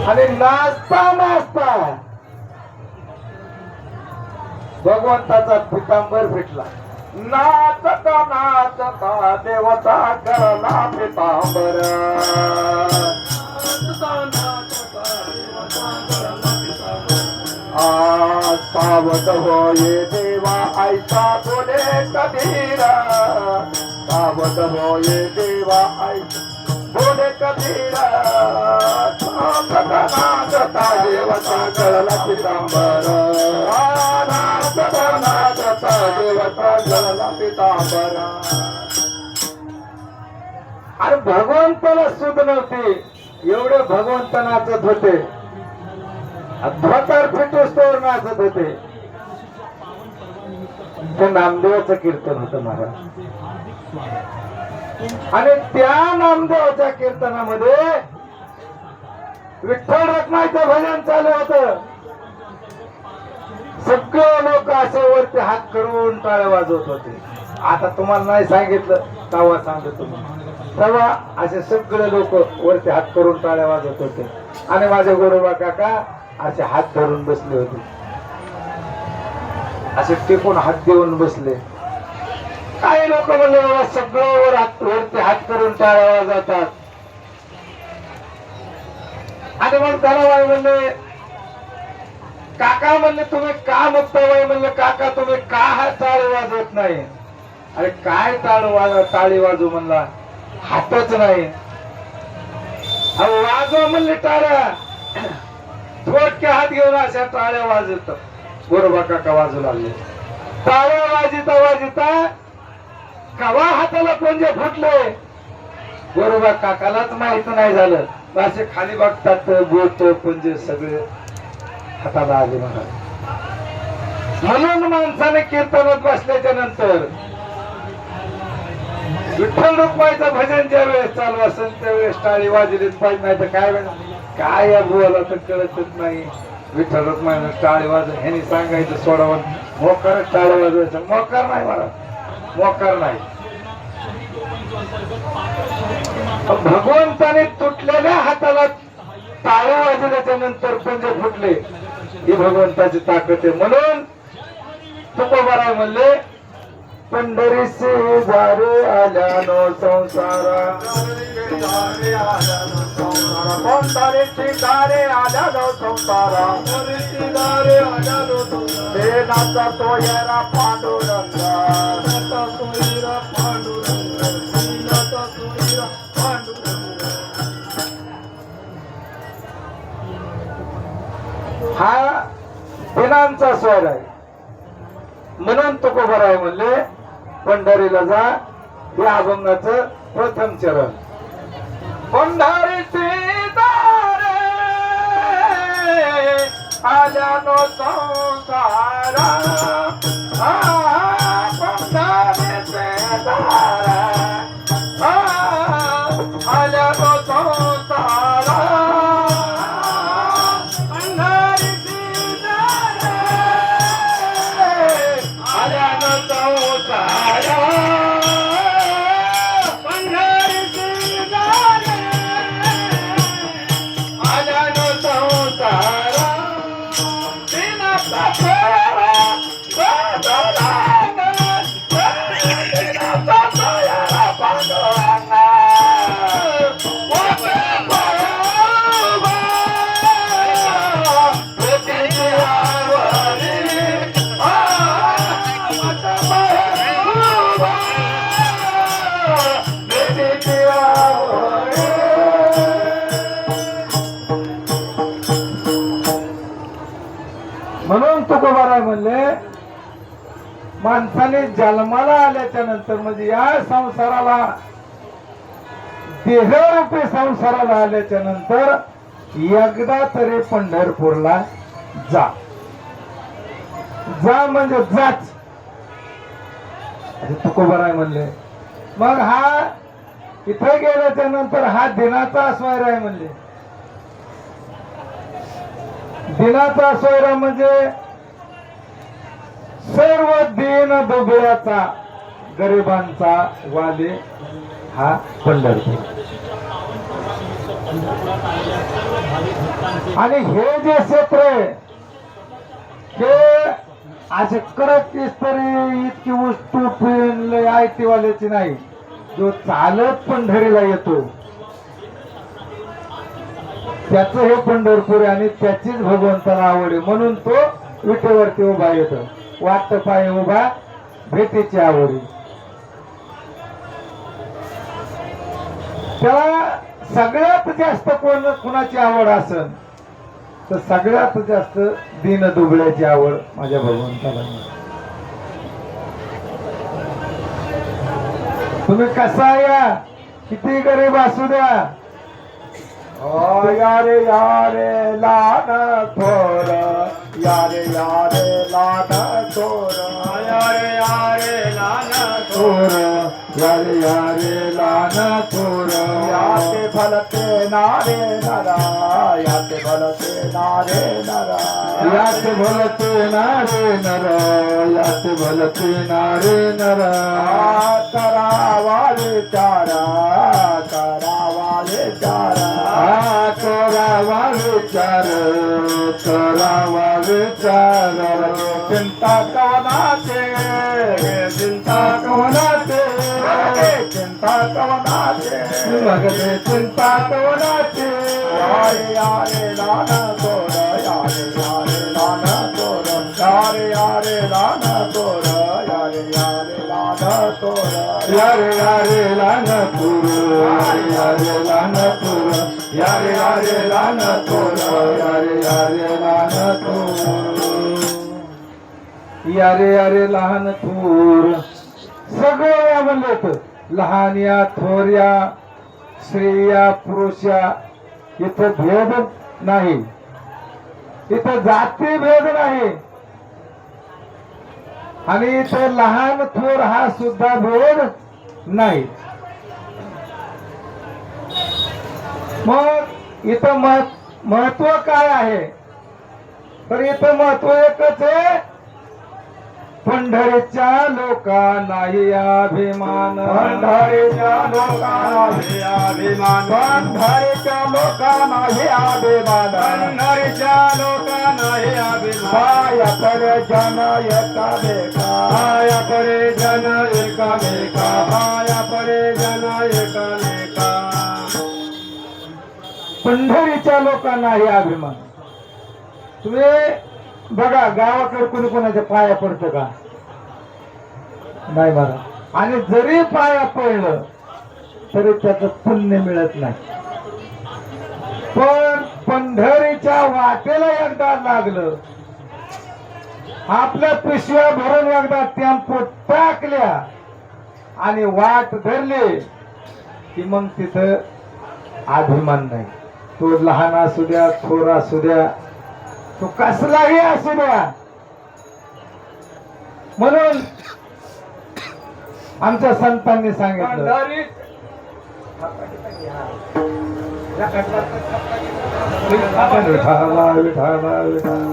Speaker 1: आणि नाचता नाचता भगवंताचा पितांबर भेटला नाचता नाचता देवता करला पितांबर सावध होये देवा ऐसा बोले कबीरा सावध होये देवा ऐसा बोले कबीरा नाचता देवता करला पितांबर नाचता देवता करला पितांबर अरे भगवंताला सुध नव्हती एवढे भगवंत नाचत होते धोतर फिटूस्तोवर नाचत होते ते नामदेवाचं कीर्तन होतं महाराज आणि त्या नामदेवाच्या कीर्तनामध्ये विठ्ठल रखमाईचं भजन चालू होतं सगळे लोक असे वरती हात करून टाळ्या वाजवत होते आता तुम्हाला नाही सांगितलं तेव्हा सांगतो तुम्हाला तेव्हा असे सगळे लोक वरती हात करून टाळ्या वाजत होते आणि माझे गोरोबा काका असे हात धरून बसले होते, असे टेकून हात देऊन बसले. काही लोक म्हणले बाबा सगळं वरती हात करून टाळ्या वाजवतात. आणि मग त्याला बाई म्हणले, काका म्हणले तुम्ही का मुक्ता बाई म्हणले काका तुम्ही का हा टाळी वाजवत नाही? अरे काय टाळी वाजू म्हणला, हातच नाही. वाजवा म्हणले टाळ्या, थोडक्या हात घेऊन अशा टाळ्या वाजवत. गोरोबा काका वाजू लागले. टाळ्या वाजिता वाजिता कवा हाताला पंजे फुटले गोरोबा काकालाच माहित नाही झालं. असे खाली बघतात बोट पंजे सगळे हाताला आले महाराज. म्हणून माणसाने कीर्तनात बसल्याच्या नंतर विठ्ठल रुक्माईचं भजन ज्या वेळेस चालू असेल त्यावेळेस टाळी वाजलीच पाहिजे, नाही तर काय या बुवाला तर कळतच नाही. विठ्ठल रुक्माईनं टाळी वाजव ह्यानी सांगायचं सोडावं, मोकारच टाळी वाजवायचं. मोकार नाही महाराज, मोकार नाही. भगवंताने तुटलेल्या हाताला टाळ्या वाजवल्याच्या नंतर पंजे फुटले, ही भगवंताची ताकद आहे. म्हणून तुकोबाराय म्हणले, पंढरीचे दारे आल्यानो संसारा, पंढरीचे दारे आल्यानो संसारा, ते नाचा तो येरा पांडुरंगा, हा दिनांचा स्वर आहे. म्हणून तुकोबाराय म्हणले पंढरीला जा, या अभंगाचं प्रथम चरण. पंढरीचे दारे आल्यानो संसारा, पंढरीचे दारे आल्यानो संसारा, म्हणून तुकोबाराय म्हणले माणसाने जन्माला आल्याच्या नंतर म्हणजे या संसाराला देहरूपी संसाराला आल्याच्या नंतर एकदा तरी पंढरपूरला जा. जा म्हणजे जाच, तुकोबाराय म्हणले. मग हा इथे गेल्याच्या नंतर हा दिनाचा सोयरा आहे म्हणले. दिनाचा सोयरा म्हणजे सर्व दीन दुबळ्याचा गरिबांचा वाले हा पंढरपूर. आणि हे जे क्षेत्र आहे हे असे कडक तरी इतकी वस्तू पेन आयतीवाल्याची नाही. जो चालत पंढरीला येतो त्याच हे पंढरपूर आहे आणि त्याचीच भगवंताला आवड आहे. म्हणून तो विटेवरती उभा येतो, वाट पाय उभा भेटीची आवडी. त्याला सगळ्यात जास्त कुणाची आवड असेल तर सगळ्यात जास्त दीन दुबळ्याची आवड माझ्या भगवंताला. तुम्ही कसा या किती गरीब असू द्या, यारे यारे लान थोर, यारे यारे लान थोर, यारे यारे लान थोर, यारे यारे लान थोर. याते भलते नारे नरा, याते भलते नारे नरा, याते भलते नारे नरा, याते भलते नारे नरा. करावा विचारा करावा विचार चिंता कवनाचे चिंता कवनाचे चिंता कवनाचे भगते चिंता कवनाचे यारे यारे लाना तोर यारे यारे लाना तोर यारे यारे लाना तोर यारे यारे लाना तोर यारे यारे लाना तोर यारे लाना तोर यारे यारे लाना तोर यारे यारे लाना तोर यारे यारे लहान थोर सगळ्या म्हणलेत लहान या थोर या स्त्रिया पुरुषा इथं भेद नाही इथं जाती भेद नाही आणि इथं लहान थोर हा सुद्धा भेद नाही मग इथं महत्व काय आहे तर इथं महत्व एकच आहे पंढरीच्या लोकांनाही अभिमान पंढरीच्या लोकांनाही अभिमान पंढरीच्या लोकांनाही अभिमान पंढरीच्या लोकांनाही अभिमान पायाकडे जन एकामेका पायाकडे जन एकामेका पायाकडे जन एकामेका पंढरीच्या लोकांनाही अभिमान तुम्ही बघा गावाकडे कोणी कोणाच्या पाया पडतं का नाही बघा आणि जरी पाया पडलं तरी त्याचं पुण्य मिळत नाही पण पंढरीच्या वाटेला एकदा लागलं आपल्या पिशव्या भरून एकदा टेम्पो टाकल्या आणि वाट धरली की मग तिथं अभिमान नाही तो लहान असू द्या थोर असू द्या तो कसलाही असू द्या म्हणून आमच्या संतांनी सांगितलं विठाला विठाला विठाला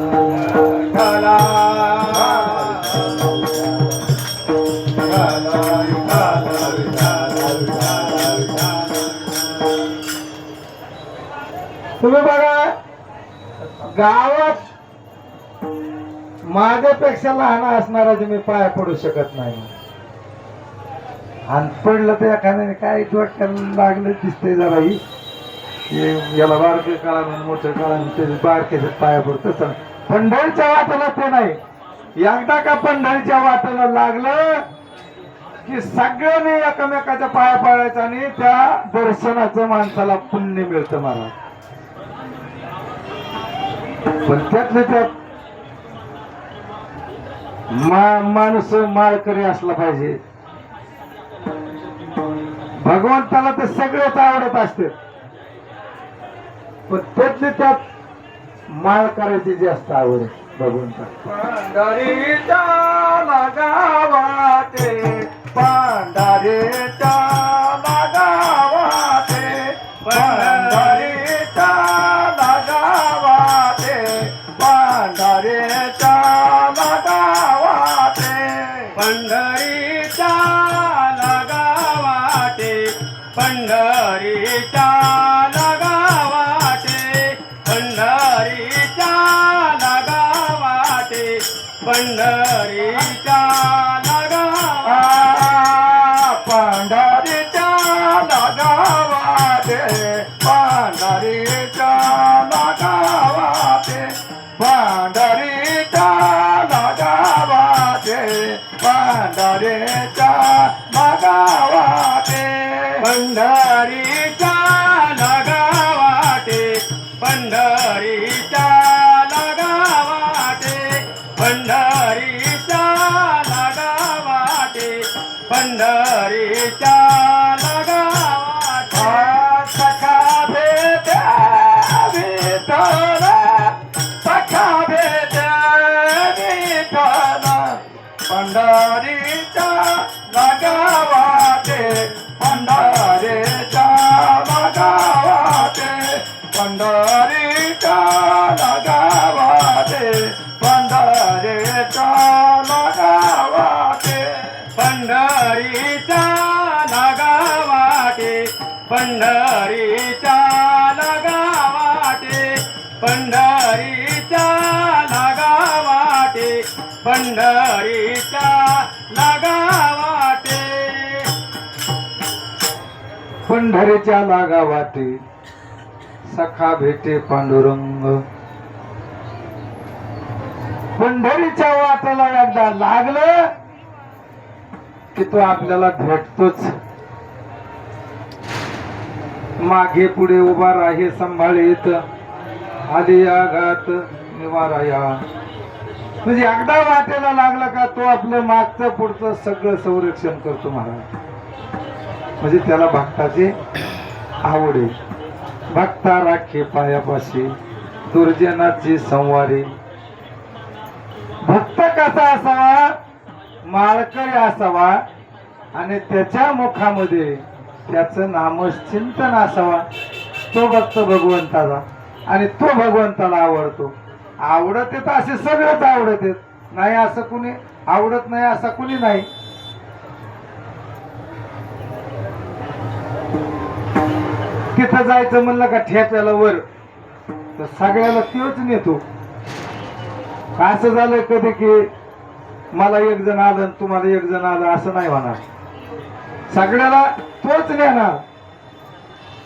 Speaker 1: तुम्ही बघा गावात माझ्यापेक्षा लहान असणारा मी पाया पडू शकत नाही आणि पडलं तर एखाद्याने काय डोक्याला लागलं दिसतंय जरा ही याला बारके काळा मोठ्या काळा बारकेच्या पाया पडत तसं पंढरीच्या वाटेला ते नाही एकदा का पंढरीच्या वाटेला लागलं की सगळ्यांनी एकमेकाच्या पाया पडायचं आणि त्या दर्शनाचं माणसाला पुण्य मिळतं मला पण त्यातले त्यात माणूस माळकरी असला पाहिजे भगवंताला तर सगळेच आवडत असते पण त्यातले त्यात माळ करायची जास्त आवड आहे भगवंता पंढरीच्या गावाते पंढरीच्या गावाते पंढरीच्या गावाते पंढरीच्या गावाते
Speaker 2: पंढरीच्या लगावाटे पंढरीच्या लगावाटे पंढरीच्या लगावाटे पंढरीच्या लगावा
Speaker 1: पंढरीच्या गावाते पंढरीच्या गावाते पंढरीच्या गावाते पंढरीच्या गावाते
Speaker 2: पंढरीच्या लगावाटे पंढरीच्या लगावाटे पंढरीच्या लगावाटे पंढरीच्या लगावाटे
Speaker 1: सखा भेट्या विठ्ठल सखा भेट्या विठ्ठल पंढरीच्या गावाते पंढरीच्या गावाते पंढरीच्या गावाते पंढरीच्या गावाते
Speaker 2: पंढरीच्या लगावाटे पंढरीच्या लगावाटे पंढरीच्या पंढरीच्या लागा वाटे
Speaker 1: पंढरीच्या लागा वाटे सखा भेटे पांडुरंग. पंढरीच्या वाटेला एकदा लागलं की तो आपल्याला भेटतोच. मागे पुढे उभा राहे सांभाळीत आली या घात निवाराया. म्हणजे एकदा वाटेला लागला का तो आपलं मागचं पुढचं सगळं संरक्षण करतो महाराज. म्हणजे त्याला भक्ताची आवड आहे. भक्ता राखे पायापाशी दुर्जनाची संवारी. भक्त कसा असावा, माळकरी असावा आणि त्याच्या मुखामध्ये त्याचं नामचिंतन असावा. तो भक्त भगवंताला आणि तो भगवंताला आवडतो. आवडत येत असे सगळंच आवडत येत नाही असं कुणी आवडत नाही असं कुणी नाही. तिथं जायचं म्हणलं का ठेप्याला वर तर सगळ्याला तोच नेतो. असं झालं कधी की मला एक जण आलं तुम्हाला एक जण आलं असं नाही होणार. सगळ्याला तोच नेणार.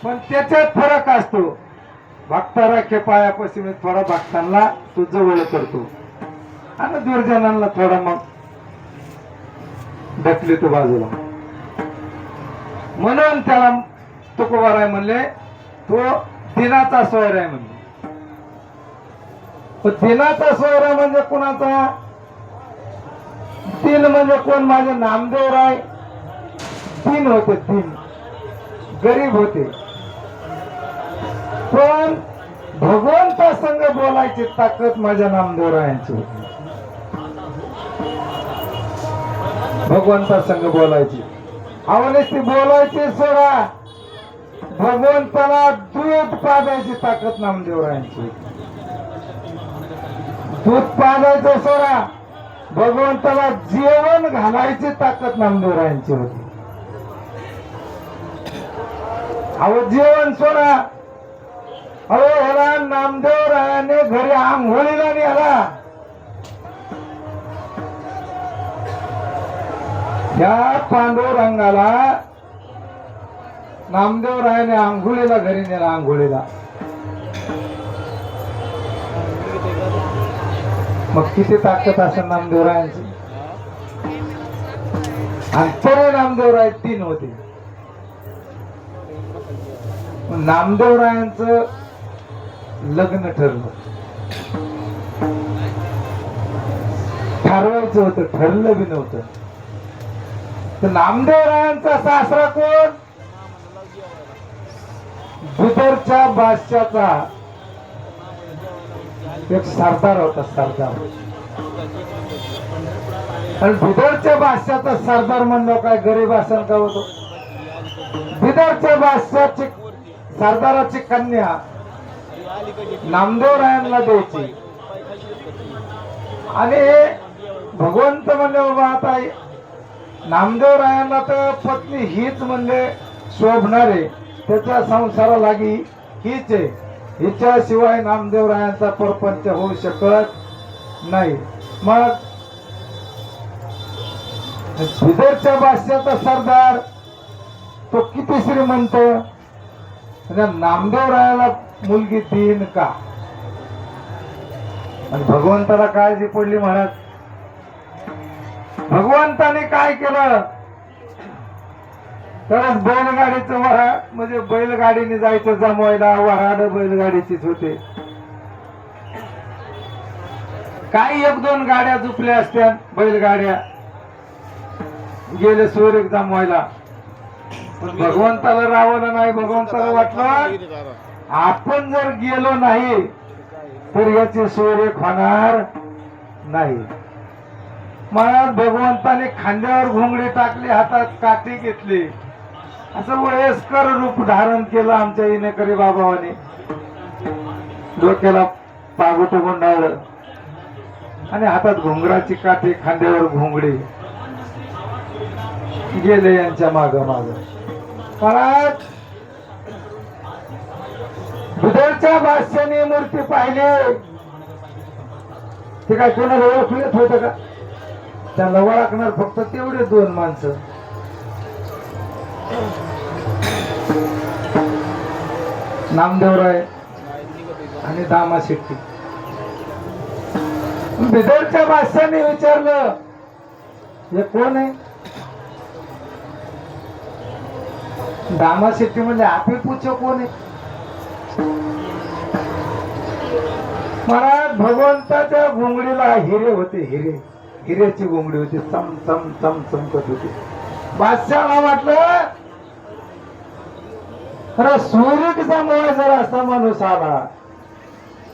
Speaker 1: पण त्याच्यात फरक असतो. भक्ता राखे पायापाशी मी थोडा भक्तांना तो जवळ करतो आणि दुर्जनांना थोडा मग ढकली तो बाजूला. म्हणून त्याला तुकोबाराय म्हणले तो दिनाचा सोयर आहे म्हणले. दिनाचा सोयरा म्हणजे कोणाचा? दिन म्हणजे कोण? माझे नामदेव राय दिन होते. दिन गरीब होते पण भगवंता संग बोलायची ताकद माझ्या नामदेव रायांची होती. भगवंता संग बोलायची आवडीच ती बोलायची सोडा. भगवंताला दूध पाजायची ताकद नामदेव रायांची होती. दूध पाजायचं सोडा. भगवंताला जेवण घालायची ताकद नामदेवरायांची होती. अहो जेवण सोडा. अहो ह्याला नामदेवरायाने घरी आंघोळीला नेला. त्या पांडुरंगाला नामदेवरायाने आंघोळीला घरी नेला. आंघोळीला मग किती ताकद असेल नामदेवरायांची. आणि तरी नामदेवराय तीन होते. नामदेवरायांचं लग्न ठरलं. ठरवायचं होतं ठरलं बी नव्हतं. तर नामदेवरायांचा सासरा कोण? बिदरच्या बादशाचा एक सरदार होता. सरदार आणि बिदरच्या बादशाचा सरदार म्हणलं काय गरीब असेल का होतो? बिदरच्या बादशाची सरदाराची कन्या नामदेवरायांना द्यायची. आणि भगवंत म्हणले बाबा आता नामदेवरायांना तर पत्नी हीच म्हणले शोभणारे. त्याच्या संसारा लागी हीच आहे. हिच्याशिवाय नामदेवरायांचा परपंच होऊ शकत नाही. मग बिदरच्या बादशाचा सरदार तो किती श्रीमंत. नामदेवरायाला मुलगी देईन का? आणि भगवंताला काळजी पडली. महाराज भगवंताने काय केलं तरच बैलगाडीचं वराड म्हणजे बैलगाडीने जायचं जमवायला. वराड बैलगाडीचीच होते. काही एक दोन गाड्या झुपल्या असत्या बैलगाड्या गेले सूर्य जमवायला. पण भगवंताला रावलं नाही. भगवंताला वाटलं आपण जर गेलो नाही तर याची सूर्य होणार नाही. महाराज भगवंताने खांद्यावर घोंगडी टाकली, हातात काठी घेतली, असं वयस्कर रूप धारण केलं आमच्या इनेकरी बाबावाने. डोक्याला पागोट गुंडाळलं आणि हातात घुंगराची काठी, खांद्यावर घोंगडी. गेले यांच्या माग माग. महाराज बिदरच्या बादशाने मूर्ती पाहिली. ते काय कोणाला ओळखून येत होतं का? त्याला ओळखणार फक्त तेवढे दोन माणसं. नामदेवराय आणि दामा शेट्टी. बिदरच्या बादशाने विचारलं हे कोण आहे? दामा शेट्टी म्हणजे आपे पूछो कोण आहे? महाराज भगवंताच्या घोंगडीला हिरे होते, हिरे, हिऱ्याची घोंगडी होती, चम चम चम चमकत होती. बादशाला वाटलं खरं सूर्यचा मुळे जर असा माणूस आला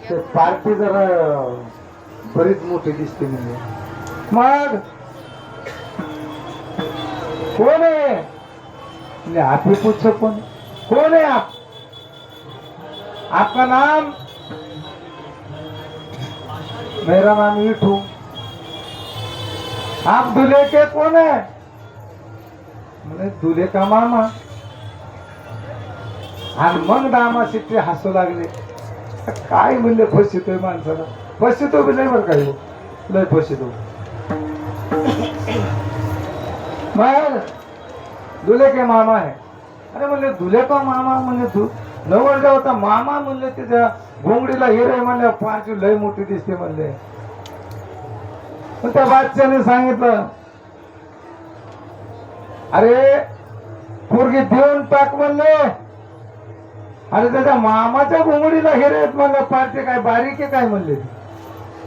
Speaker 1: तर पार्टी जरा बरीच मोठी दिसते. म्हणजे मग कोण आहे? म्हणजे आपे पूछो कोण है आप? आपका नाम? मेरा नाम ईठू. आप दूल्हे के कौन है? म्हणजे दूल्हे का मामा. आणि मग दामा शेट्टी हसू लागले. काय म्हणले फसितोय माणसाला, फसितो बी नाही बरं काही, लय फसितो. मग दुले के मामा है. अरे म्हणले दुले का मामा म्हणजे तू नवरदेव होता मामा म्हणले, त्याच्या घोंगडीला हिरे म्हणले, पाच लय मोठी दिसते म्हणले. त्या बादशाने सांगितलं अरे पोरगी देऊन टाक म्हणले. अरे त्याच्या मामाच्या घोंगडीला हिरे आहेत म्हणलं, पाच काय बारीक आहे काय म्हणले,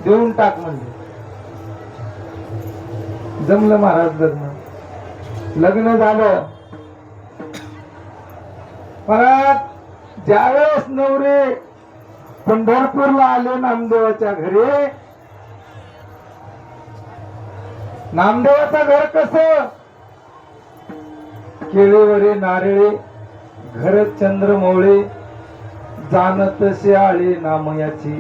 Speaker 1: देऊन टाक म्हणले. जमलं महाराज लग्न. लग्न झालं. परत ज्यावेळेस नवरे पंढरपूरला आले नामदेवाच्या घरी, नामदेवाचं घर कसं? केळीवरे नारळे, घर चंद्रमौळे, जाणत आळे नामयाची.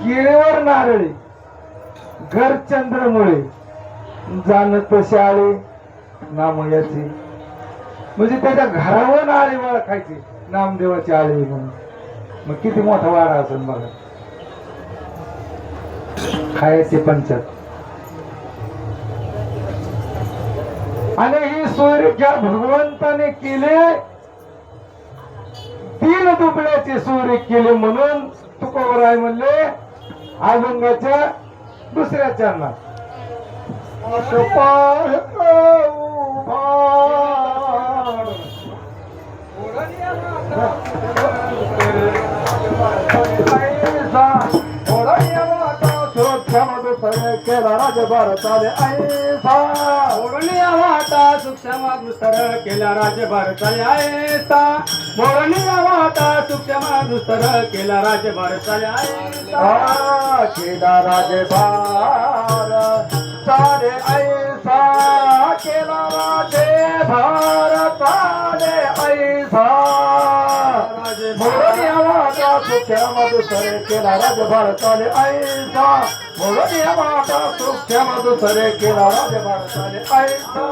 Speaker 1: केळीवर नारळे, घर चंद्रमौळे, जाणत आळे नामयाची. म्हणजे त्याच्या घरावर आळी ओळखायची नामदेवाची आळी म्हणून. मग किती मोठा वाडा असेल बघा. खायचे पंचायत. आणि ही सोयरी ज्या भगवंताने केले, 3 दुबळ्याची सोयरी केली म्हणून तुकोबराय म्हणले अभंगाच्या दुसऱ्या चरणात केला राजभार चाले ऐसा.
Speaker 2: मोरणी वाटा सूक्ष्म दुस्तर केला राजभार चाले ऐसा. मोरणी वाटा सूक्ष्म दुस्तर केला राजभार चाले ऐसा.
Speaker 1: केला राजभार चाले ऐसा. केला राजभार चाले ऐसा. मोरणी वाटा सूक्ष्म दुस्तर केला राजभार चाले ऐसा. मोरणी वाटा सूक्ष्म दुस्तर केला राजभार चाले ऐसा.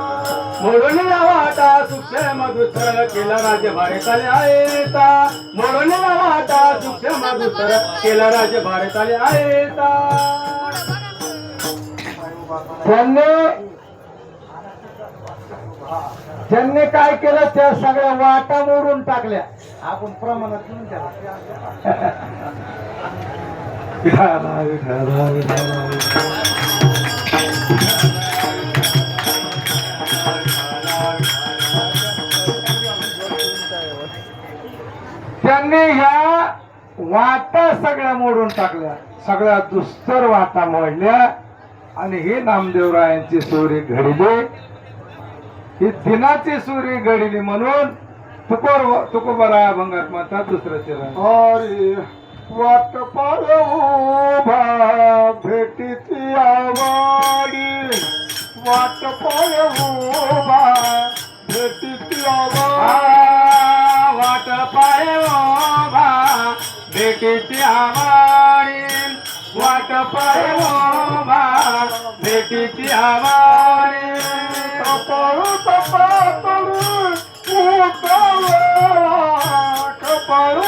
Speaker 2: मोरणी वाटा सूक्ष्म दुस्तर केला राजभार चाले ऐसा. मोरणी वाटा सूक्ष्म दुस्तर केला राजभार चाले ऐसा.
Speaker 1: ज्यांनी काय केलं त्या सगळ्या वाटा मोडून टाकल्या. आपण प्रमाणात घेऊन त्याला विठाला विठाला विठाला त्यांनी ह्या वाटा सगळ्या मोडून टाकल्या, सगळ्या दुस्तर वाटा मोडल्या. आणि हे नामदेवरायांची सोरी घडली, ही दिनाची सोरी घडली म्हणून तुकोबराय अभंगात म्हणतात दुसरं चरण. अरे वाट पाळूभा भेटीची आवाडी. वाट पाळूभा भेटीची आवाडी.
Speaker 2: वाट पाळूभा भेटीची आवाडी. वाट पाळूभा भेटीची आवाडी.
Speaker 1: कपाळू कपाळू कपाळू कपाळू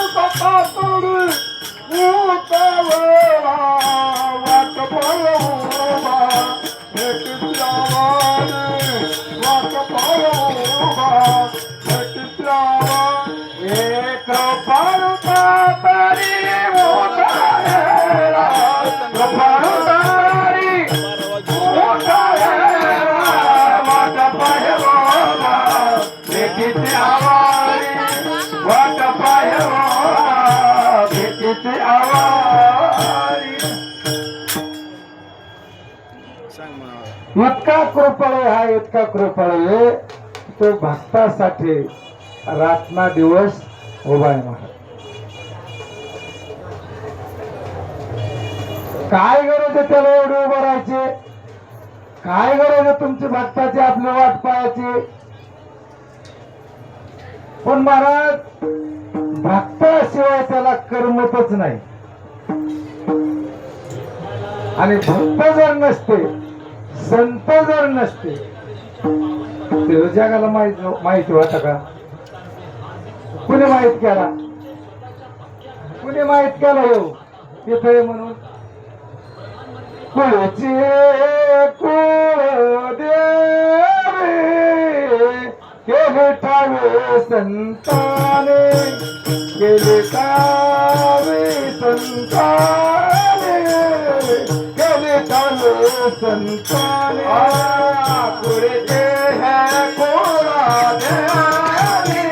Speaker 1: वाट पाळूभा
Speaker 2: भेटीची आवारी वाट पायवा भेटीची आवारी
Speaker 1: इतका कृपळ हा इतका कृपळ तो भक्तासाठी रातना दिवस उभा आहे महाराज. काय गरज आहे त्याला एवढे उभं राहायचे? काय गरज आहे तुमची भक्ताची आपली वाट पाहायची? पण महाराज भक्ताशिवाय त्याला करमतच नाही. आणि भक्त जर नसते, संत जर नसते, ते जगाला माहिती होता का? कुणी माहित केला? कुणी माहित केला हो तिथे म्हणून? कुळची कुळ देवी केले ठावे संताने, केले ठावे संताने, केले ठावे संताने.
Speaker 2: कुळचे है कुळा देवी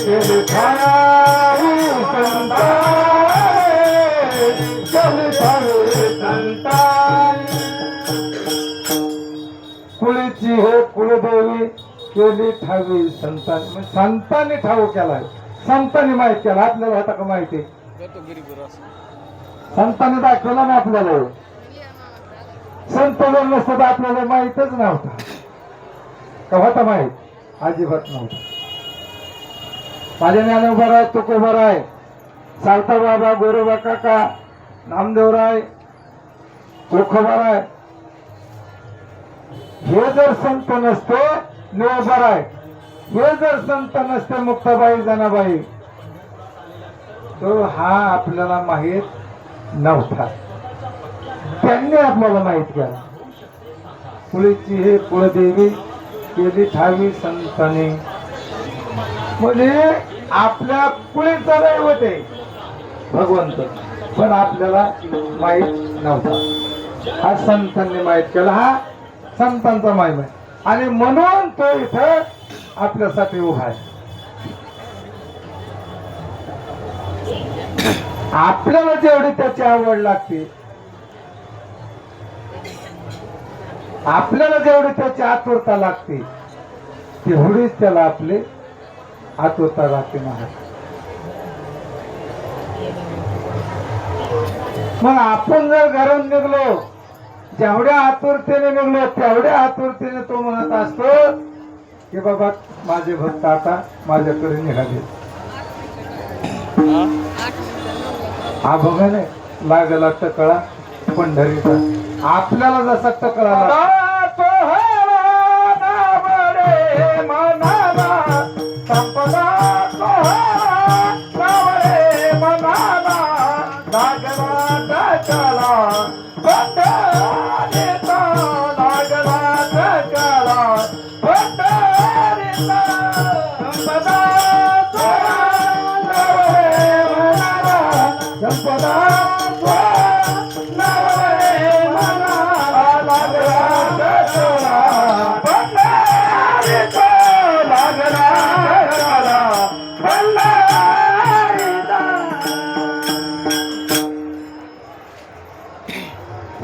Speaker 1: केले ठावे संताने, केले ठावे संताने. कुळीची हे कुलदेवी केली ठावी संतांनी. संतांनी ठाऊ केलाय, संतांनी माहित केला. आपल्याला होता का माहिती? संतांनी दाखवला ना आपल्याला. संत जर नसतं तर आपल्याला माहितच नव्हता. का होता माहित? अजिबात नव्हता. माझ्या ज्ञानोबा आहे, तुकोबा आहे, सावता बाबा, गोरोबा काका, नामदेवराय, तुकोबा आहे, हे जर संत नसते, नेवबर आहे, हे जर संत नसते, मुक्ताबाई, जनाबाई, तो हा आपल्याला माहित नव्हता. त्यांनी आपल्याला माहित केला. कुळीची हे कुळदेवी केली ठावी संतांनी. म्हणजे आपल्या कुळीचा दैवत आहे भगवंत, पण आपल्याला माहित नव्हता. हा संतांनी माहित केला. हा संतांचा महिमा आहे. आणि म्हणून तो इथं आपल्यासाठी उभा आहे. आपल्याला जेवढी त्याची आवड लागते, आपल्याला जेवढी त्याची आतुरता लागते, तेवढीच त्याला आपली आतुरता लागते महाराज. मग आपण जर घरून निघलो, जेवढ्या आतुरतेने निघलो तेवढ्या आतुरतेने तो म्हणत असतो की बाबा माझे भक्त आता माझ्याकडे निघाले. हा बघा नाही लागला टकळा पंढरीचा. आपल्याला जसा टकळा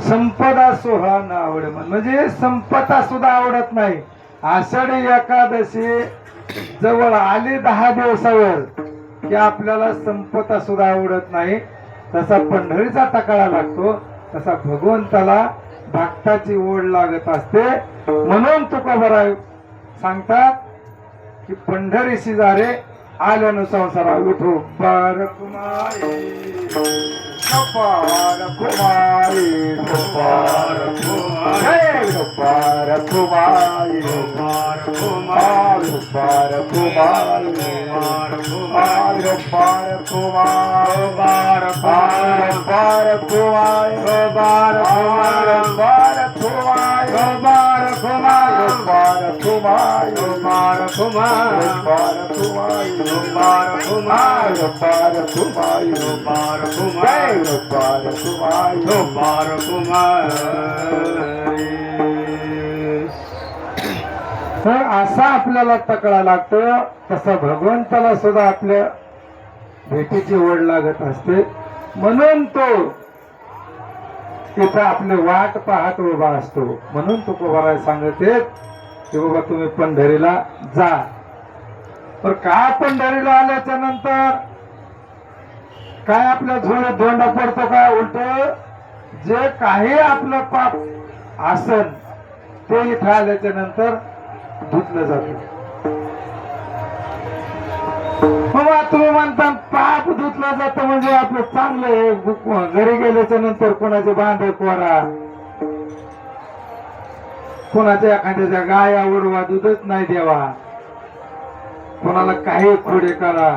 Speaker 1: संपदा सोहळा न आवड म्हणजे संपदा सुद्धा आवडत नाही. आषाढी एकादशी जवळ आली 10 दिवसावर की आपल्याला संपदा सुद्धा आवडत नाही. तसा पंढरीचा टकाळा लागतो, तसा भगवंताला भक्ताची ओढ लागत असते. म्हणून तुकोबा सांगतात की पंढरीशी जारे आल्यानं संसारा उठो बारकुमारी बारकुमारी बारकुमारी बारकुमारी बारकुमारी बारकुमारी तर असा आपल्याला तकडा लागतो, तसा भगवंताला सुद्धा आपल्या भेटीची ओढ लागत असते. म्हणून तो तिथं आपले वाट पाहत उभा असतो. म्हणून तुकोबाराय सांगते की बाबा तुम्ही पंढरीला जा. पण का पंढरीला आल्याच्या नंतर काय आपल्या झोळ्यात धोंडा पडतो का? उलट जे काही आपलं पाप असन ते इथं आल्याच्या नंतर धुतलं जातं. बाबा तुम्ही म्हणता पाप धुतलं जातं म्हणजे आपलं चांगलं आहे. घरी गेल्याच्या नंतर कोणाचे भांडे कोरा, कोणाच्या एखाद्याच्या गाया उडवा, दूधच नाही द्यावा, कोणाला काही खोडे करा.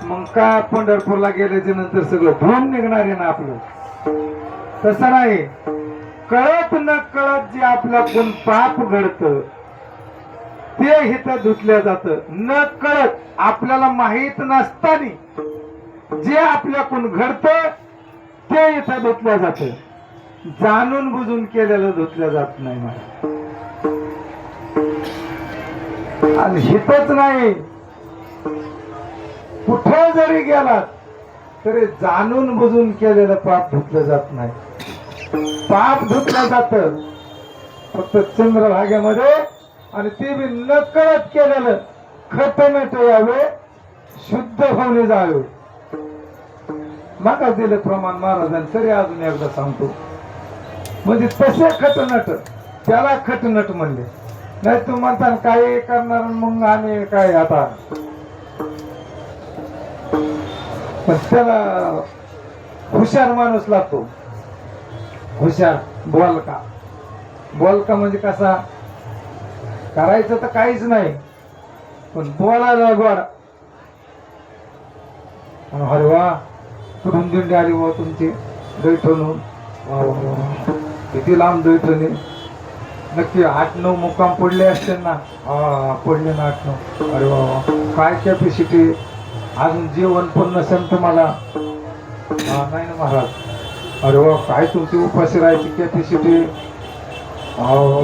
Speaker 1: मग का पंढरपूरला गेल्याच्या नंतर सगळं धुवून निघणार आहे ना आपलं? तसं नाही. कळत न कळत जे आपल्याकडून पाप घडतं ते इथं धुतल्या जातं. न कळत आपल्याला माहित नसताना जे आपल्याकडून घडतं ते इथं धुतल्या जातं. जाणून बुजून केलेलं धुतल्या जात नाही मला. आणि हितच नाही, कुठे जरी गेलात तरी जाणून बुजून केलेलं पाप धुतलं जात नाही. पाप धुतलं जात फक्त चंद्रभागेमध्ये, आणि ते बी नकळत केलेलं. खट नट यावे, शुद्ध होणे जावे. मागा दिलं प्रमाण महाराजांनी, तरी अजून एकदा सांगतो. म्हणजे तसे खटनट, त्याला खटनट म्हणले. नाही तू म्हणता काही करणार मग आम्ही काय आता. पण त्याला हुशार माणूस लागतो. हुशार बोलका. बोलका म्हणजे कसा? करायचं तर काहीच नाही पण बोलायला गोड. अरे वा, कुठून दिंडी आली वा तुमची दैठणून? किती लांब दैठणी? नक्की 8-9 मुक्काम पडले असते ना? हा पडले ना 8-9. अरे वा, काय कॅपॅसिटी. अजून जेवण पण नसेल तर मला? हा नाही ना महाराज. अरे वा, काय तुमची उपाशी राहायची कॅपॅसिटी.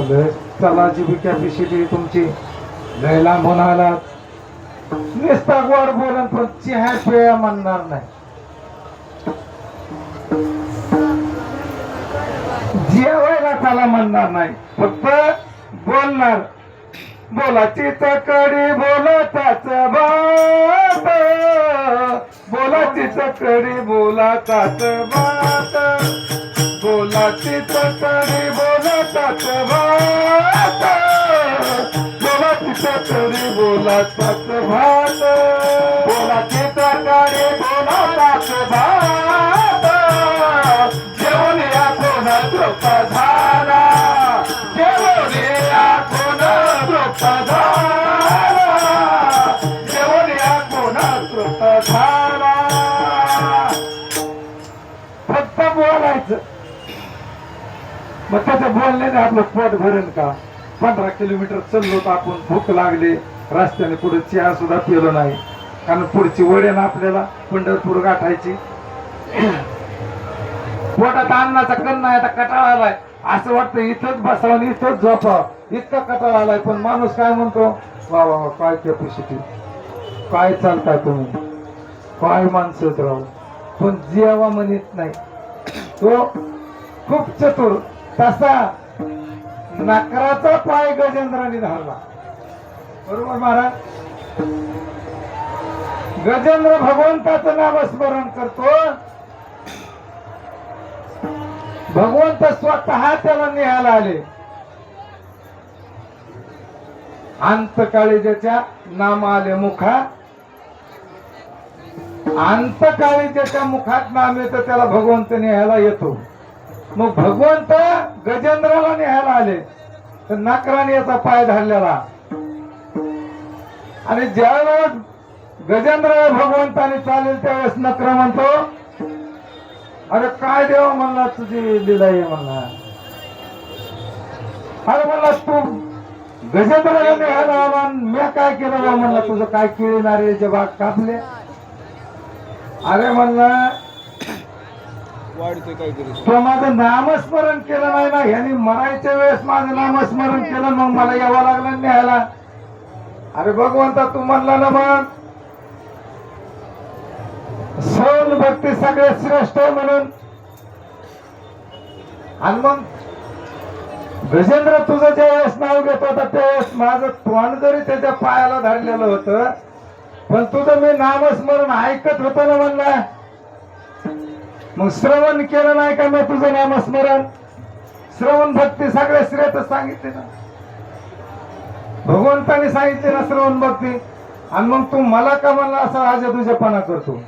Speaker 1: लय चलाची बी कॅपॅसिटी तुमची. लय लांब होणार. नुसता गोड बोलन पण चहा पेया म्हणणार नाही. जेवायला त्याला म्हणणार नाही, फक्त बोलणार. बोलाची चकडी बोलताच बात, बोलाची चकडी बोलताच बात, बोलाची चकडी बोलताच बात, बोलाची चकडी बोलताच भात, बोलाची चकडी बोलताच भात. जेवण या कोण तृप्त झाला, जेवण या कोण तृप्त झाला, जेवण या कोण तृप्त झाला. फक्त बोलायचं. मग त्याचं बोलण्याने आपलं पोट भरेल का? 15 किलोमीटर चाललो तर आपण, भूक लागली, रस्त्याने पुढे चहा सुद्धा पिलो नाही, कारण पुढची वडे ना आपल्याला पंढरपूर गाठायची. पोटात अन्नाचा कन्ना आहे, आता कटाळा आलाय. असं वाटतं इथंच बसावं इथंच झोपावं, इतका कटाळा आलाय. पण माणूस काय म्हणतो? वा वा वा, काय कॅपॅसिटी, काय चालताय तुम्ही, काय माणसं राहू. पण जेवा म्हणत नाही. तो खूप चतुर. तसा नकराचा पाय गजेंद्राने धरला. बरोबर महाराज? गजेंद्र भगवंताचं नामस्मरण करतो. भगवंत स्वतः त्याला न्यायला आले. अंतकाळी ज्याच्या नाम आले मुखा, अंतकाळी ज्याच्या मुखात नाम येतं त्याला भगवंत न्यायला येतो. मग भगवंत गजेंद्राला न्यायला आले तर नकराने याचा पाय धरलेला. आणि ज्यावेळेस गजेंद्र भगवंताने चालेल त्यावेळेस नकर म्हणतो, अरे काय देवा म्हणला तुझी लीला आहे म्हणला. अरे म्हणला तू गजेंद्राला न्यायला आला, मी काय केलं म्हणला, तुझं काय केळी नारळीचे बाग कापले. अरे म्हणला तो माझं नामस्मरण केलं नाही ना, ह्यानी मरायच्या वेळेस माझं नामस्मरण केलं, मग मला यावं लागलं न्यायला. अरे भगवंता तू म्हणला ना मग श्रवण भक्ती सगळ्यात श्रेष्ठ आहे म्हणून. आणि मग गजेंद्र तुझं ज्या वेळेस नाव घेत होता त्यावेळेस माझं तोंड जरी त्याच्या पायाला धरलेलं होतं, पण तुझं मी नामस्मरण ऐकत होतं ना म्हणला. मग श्रवण केलं नाही का मी तुझं नामस्मरण? श्रवण भक्ती सगळ्या श्रेष्ठ सांगितले ना, भगवंताने सांगितले ना श्रवण भक्ती. आणि मग तू मला का म्हणला असं राजा तुझ्यापणा करतो?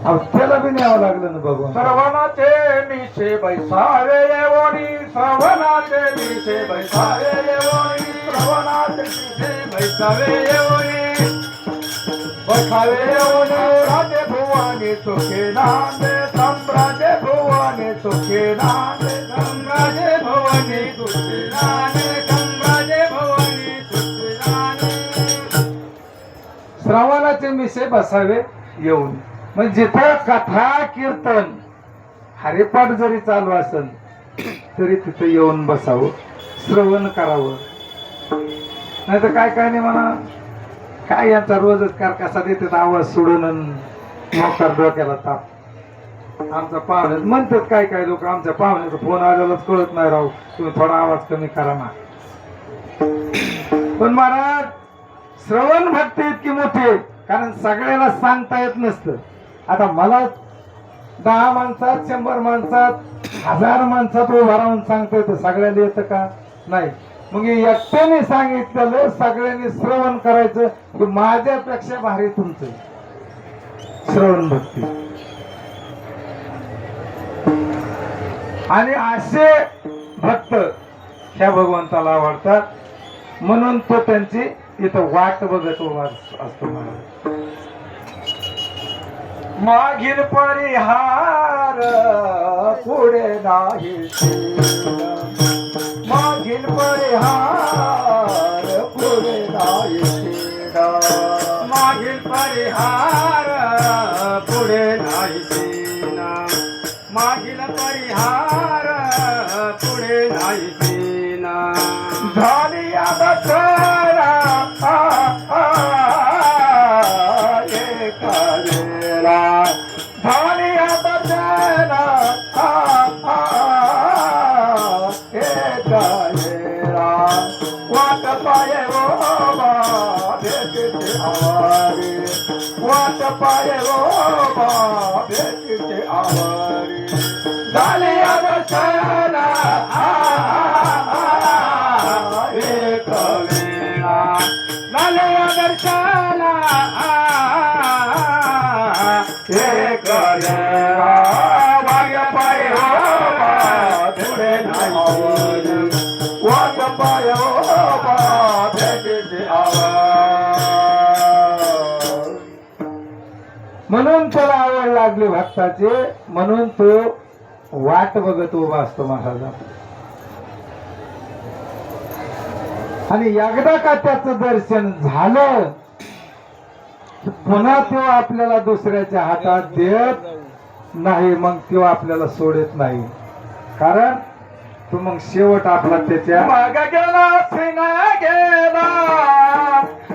Speaker 1: अहो त्याला बी न्यावं लागलं ना भगवान.
Speaker 2: श्रवणाचे निशे बैसावे येवोनी, श्रवणाचे निशे बैसावे येवोनी, श्रवणाचे निशे बैसावे येवोनी, बैसावे येवोनी. राजे भुवानी सुखे नांदे, सम्राजे भुवानी सुखे नांदे, सम्राजे भुवानी सुखे नांदे, सम्राजे भुवानी सुखे नांदे.
Speaker 1: श्रवणाचे मिशे बसावे येऊन, म्हणजे जिथं कथा कीर्तन हरिपाठ जरी चालू असेल तरी तिथं येऊन बसावं, श्रवण करावं. नाही तर काय काय नाही म्हणा, काय यांचा रोजच कसा देतात आवाज सोडून मोकार डोक्याला ताप. आमचा पाहुणे म्हणतात काय काय लोक, आमच्या पाहुण्याचा फोन आलेलाच कळत नाही राहू, तुम्ही थोडा आवाज कमी करा ना. पण महाराज श्रवण भक्ती इतकी मोठी आहे, कारण सगळ्याला सांगता येत नसतं. आता मला 10 माणसात 100 माणसात 1000 माणसात उभा राहून सांगता येतं, सगळ्याला येतं का? नाही. मग एकट्याने सांगितलेलं सगळ्यांनी श्रवण करायचं, की माझ्यापेक्षा भारी तुमचं श्रवण भक्ती. आणि असे भक्त ह्या भगवंताला आवडतात, म्हणून तो त्यांची इथं वाट बघत उभा असतो. महाराज
Speaker 2: मागील परिहार पुढे नाही, मागील परिहार पुढे नाही, मागील परिहार पुढे नाही, मागील परिहार पुढे नाही. झाली अवसरा झाली अवसरा वाट पाये बाबा भेटते आवारी, वाट पाये बाबा भेटते आवारी. झाली अवसरा एक वेळा, झाली अवसरा एक वेळा. वाट पाये बाबा पुढे नाही, वाट पाये बाबा भेटते आवारी.
Speaker 1: म्हणून त्याला आवड लागली भक्ताची, म्हणून तो वाट बघत उभा असतो महाराजा. आणि एकदा का त्याचं दर्शन झालं पुन्हा तो आपल्याला दुसऱ्याच्या हातात देत नाही, मग तो आपल्याला सोडत नाही. कारण तो मग शेवट आपला त्याच्या
Speaker 2: माग गेला सिना गेला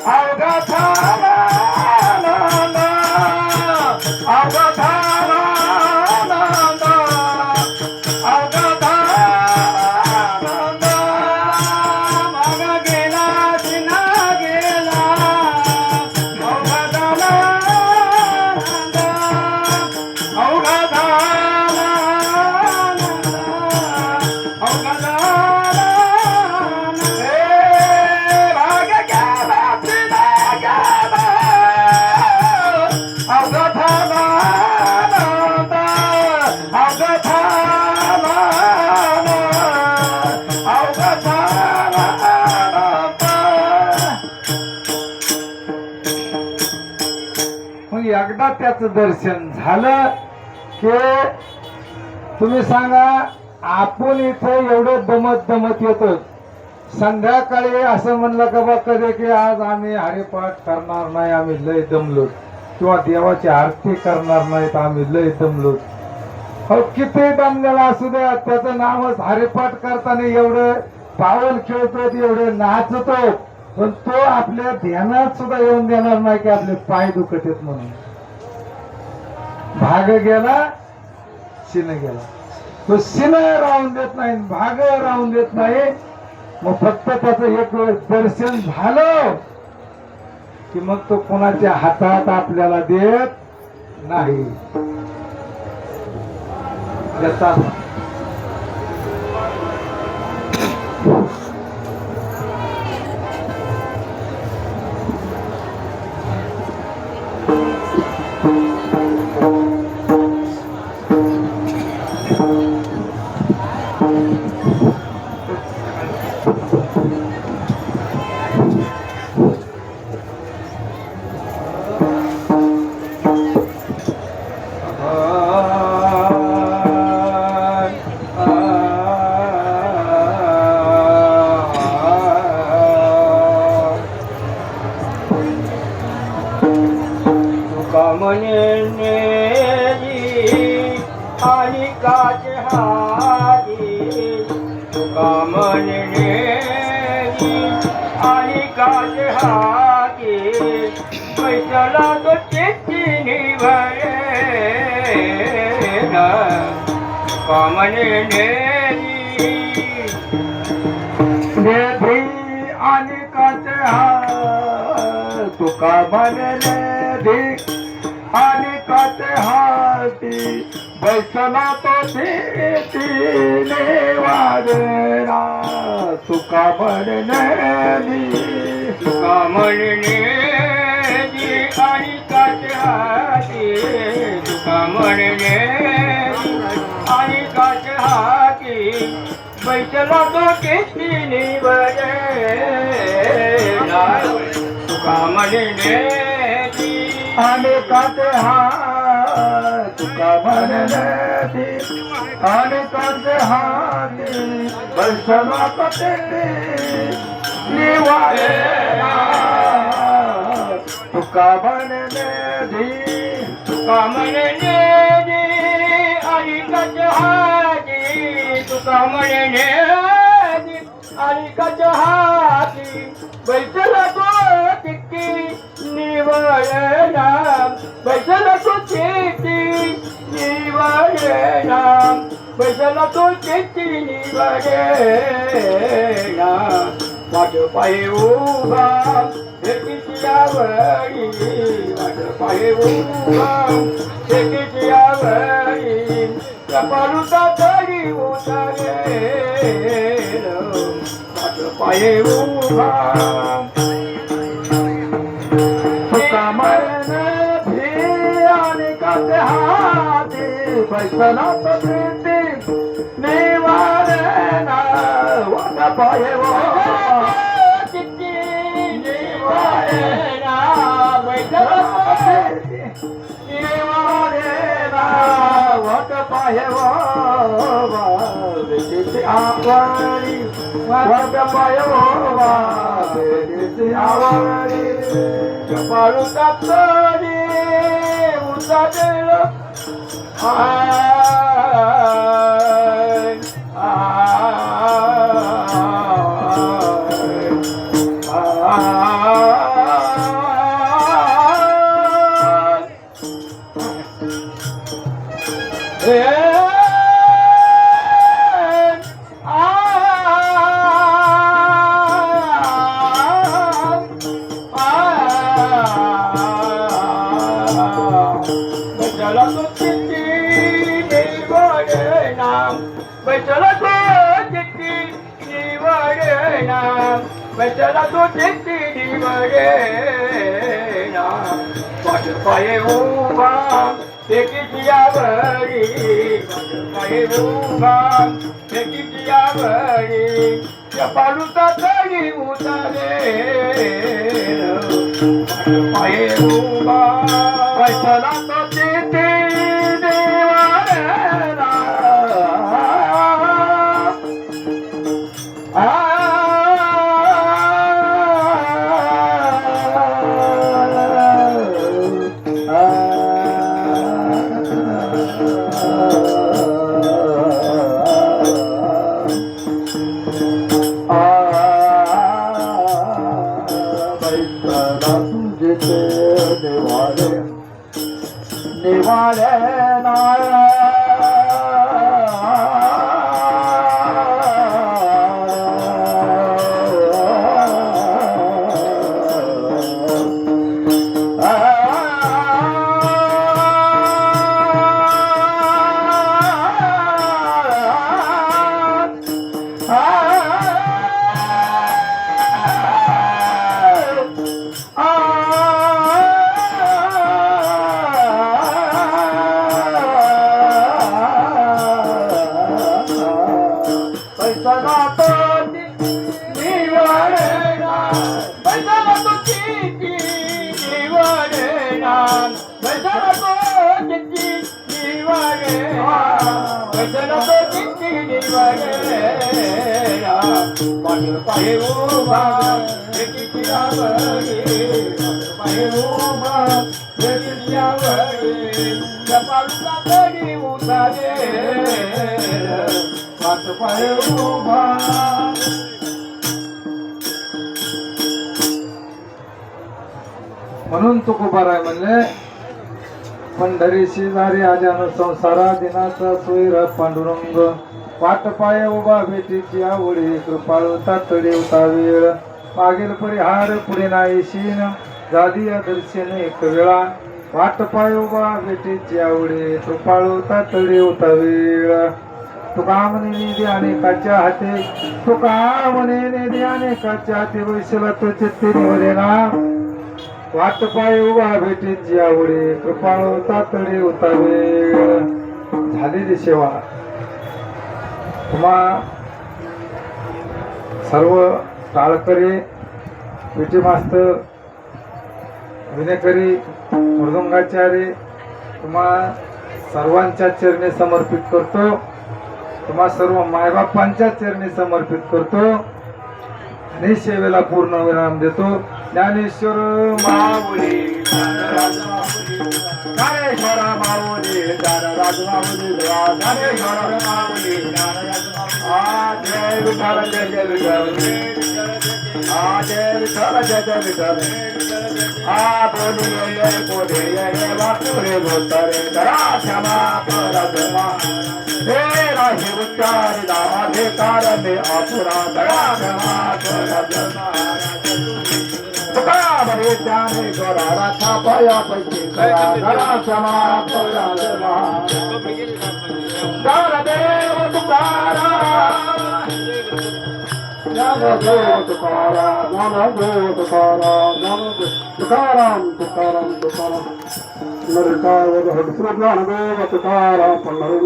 Speaker 2: अवघा झाला नाना, अवघा झाला नाना, अवघा झाला नाना. माग गेला सिना गेला अवघा झाला नाना, अवघा झाला नाना, अवघा झाला नाना. ए भाग गेला सिना गेला अवघा झाला नाना, अवघा झाला नाना, अवघा झाला नाना.
Speaker 1: मग एकदा त्याचं दर्शन झालं की तुम्ही सांगा, आपण इथं एवढं दमत येतो, संध्याकाळी असं म्हणलं का बा कधी की आज आम्ही हरिपाठ करणार नाही, आम्ही लय दमलो. किंवा देवाची आरती करणार नाहीत आम्ही लय दमलो. अहो किती दमलेला असू द्या, त्याचं नावच हरिपाठ करताना एवढं पावल खेळतो, एवढं नाचतो, पण तो आपल्या ध्यानात सुद्धा येऊन देणार नाही की आपले पाय दुखत आहेत म्हणून. भाग गेला शिन गेला, तो शिन राहून देत नाही, भाग राहून देत नाही. मग फक्त त्याचं एक वेळ दर्शन झालं की मग तो कोणाच्या हातात आपल्याला देत नाही. याचा
Speaker 2: आणि काचे हाती कामने आणि काचे हाती पैशाला तो चिठ्ठी निभरे कामने
Speaker 1: आणि काचे हात तुका म्हणले आणि काचे हाती बैसला तो तिने वाजला तुका म्हणणे
Speaker 2: तुका म्हणणे आणि काचे हाती तुका म्हणणे आणि काचे हाती बैसला तो चिठ्ठी निभरे तुका म्हणणे
Speaker 1: आणि काचे हात तुका म्हणणे आणि काचे हाती बैसला तो तिने वाजला तुका म्हणणे
Speaker 2: तुका म्हणणे आणि काचे हाती तुका म्हणणे आणि काचे हाती बैसला तो चिठ्ठी निवडना बैसला तो चिठ्ठी निवडना बैसला तो चिठ्ठी निवडना वाट पाय उभा भेटीची आवडी वाट पाय उभा भेटीची आवडी कपालुता तरी उतारे वाट पाय उभा
Speaker 1: तुका म्हणणे आणि काचे हाती बैसला तो चिठ्ठी निवडना वाट पाय
Speaker 2: चिठ्ठी निवडना बैसला
Speaker 1: वाट पाय आवडी वाट पाय आवडी
Speaker 2: कपाळुता तरी उतारेल बैसला तो चिठ्ठी निवडना बैसला तो चिठ्ठी निवडना बैसला तो चिठ्ठी निवडना वाट पाय उभा भेटीची आवडी वाट पाय उभा भेटीची आवडी कपालुता तरी उतारे वाट पाय उभा
Speaker 1: बैसला तो चिठ्ठी निवडना
Speaker 2: वाले
Speaker 1: म्हणून तुकोबाराय म्हणले पंढरी शेजारी आजान संसारा दिनाचा सोयरा पांडुरंग वाट पाय उभा भेटीची आवडी कृपाळू तातडी होता वेळ मागील परिहार पुढे नाही शीन जादी दर्शन एक वेळा वाट पाय उभा भेटीची आवडी कृपाळू तातडी होता वेळ तुका म्हणे निधी अनेकाच्या हाते तुका म्हणे निधी अनेकाच्या हाते वैशला तो चित्ती ना वाट पाय उभा भेटीची आवडी कृपाळू तातडी होता वेळ झालेली सेवा तुम्हा सर्व टाळकरी विटी मास्तर विनेकरी मृदंगाचारी तुम्हा सर्वांच्या चरणी समर्पित करतो तुम्हा सर्व मायबापांच्या चरणी समर्पित करतो आणि सेवेला पूर्ण विराम देतो. ज्ञानेश्वर माऊली ज्ञानेश्वर माऊली ज्ञानराज माऊली ज्ञानेश्वर माऊली जय विठ्ठल जय जय विठ्ठल जय विठ्ठल जय जय विठ्ठल बोले ये वाकुरे भोतरे करा क्षमा करा हे राही उच्चारी दामाधे कारणे आपुरा करा क्षमा करा तुका बरे त्याने करा राखा पाया पैकी करा क्षमा करा देव तुकारा तुकाराम तुकाराम तुकाराम तुकाराम तुकाराम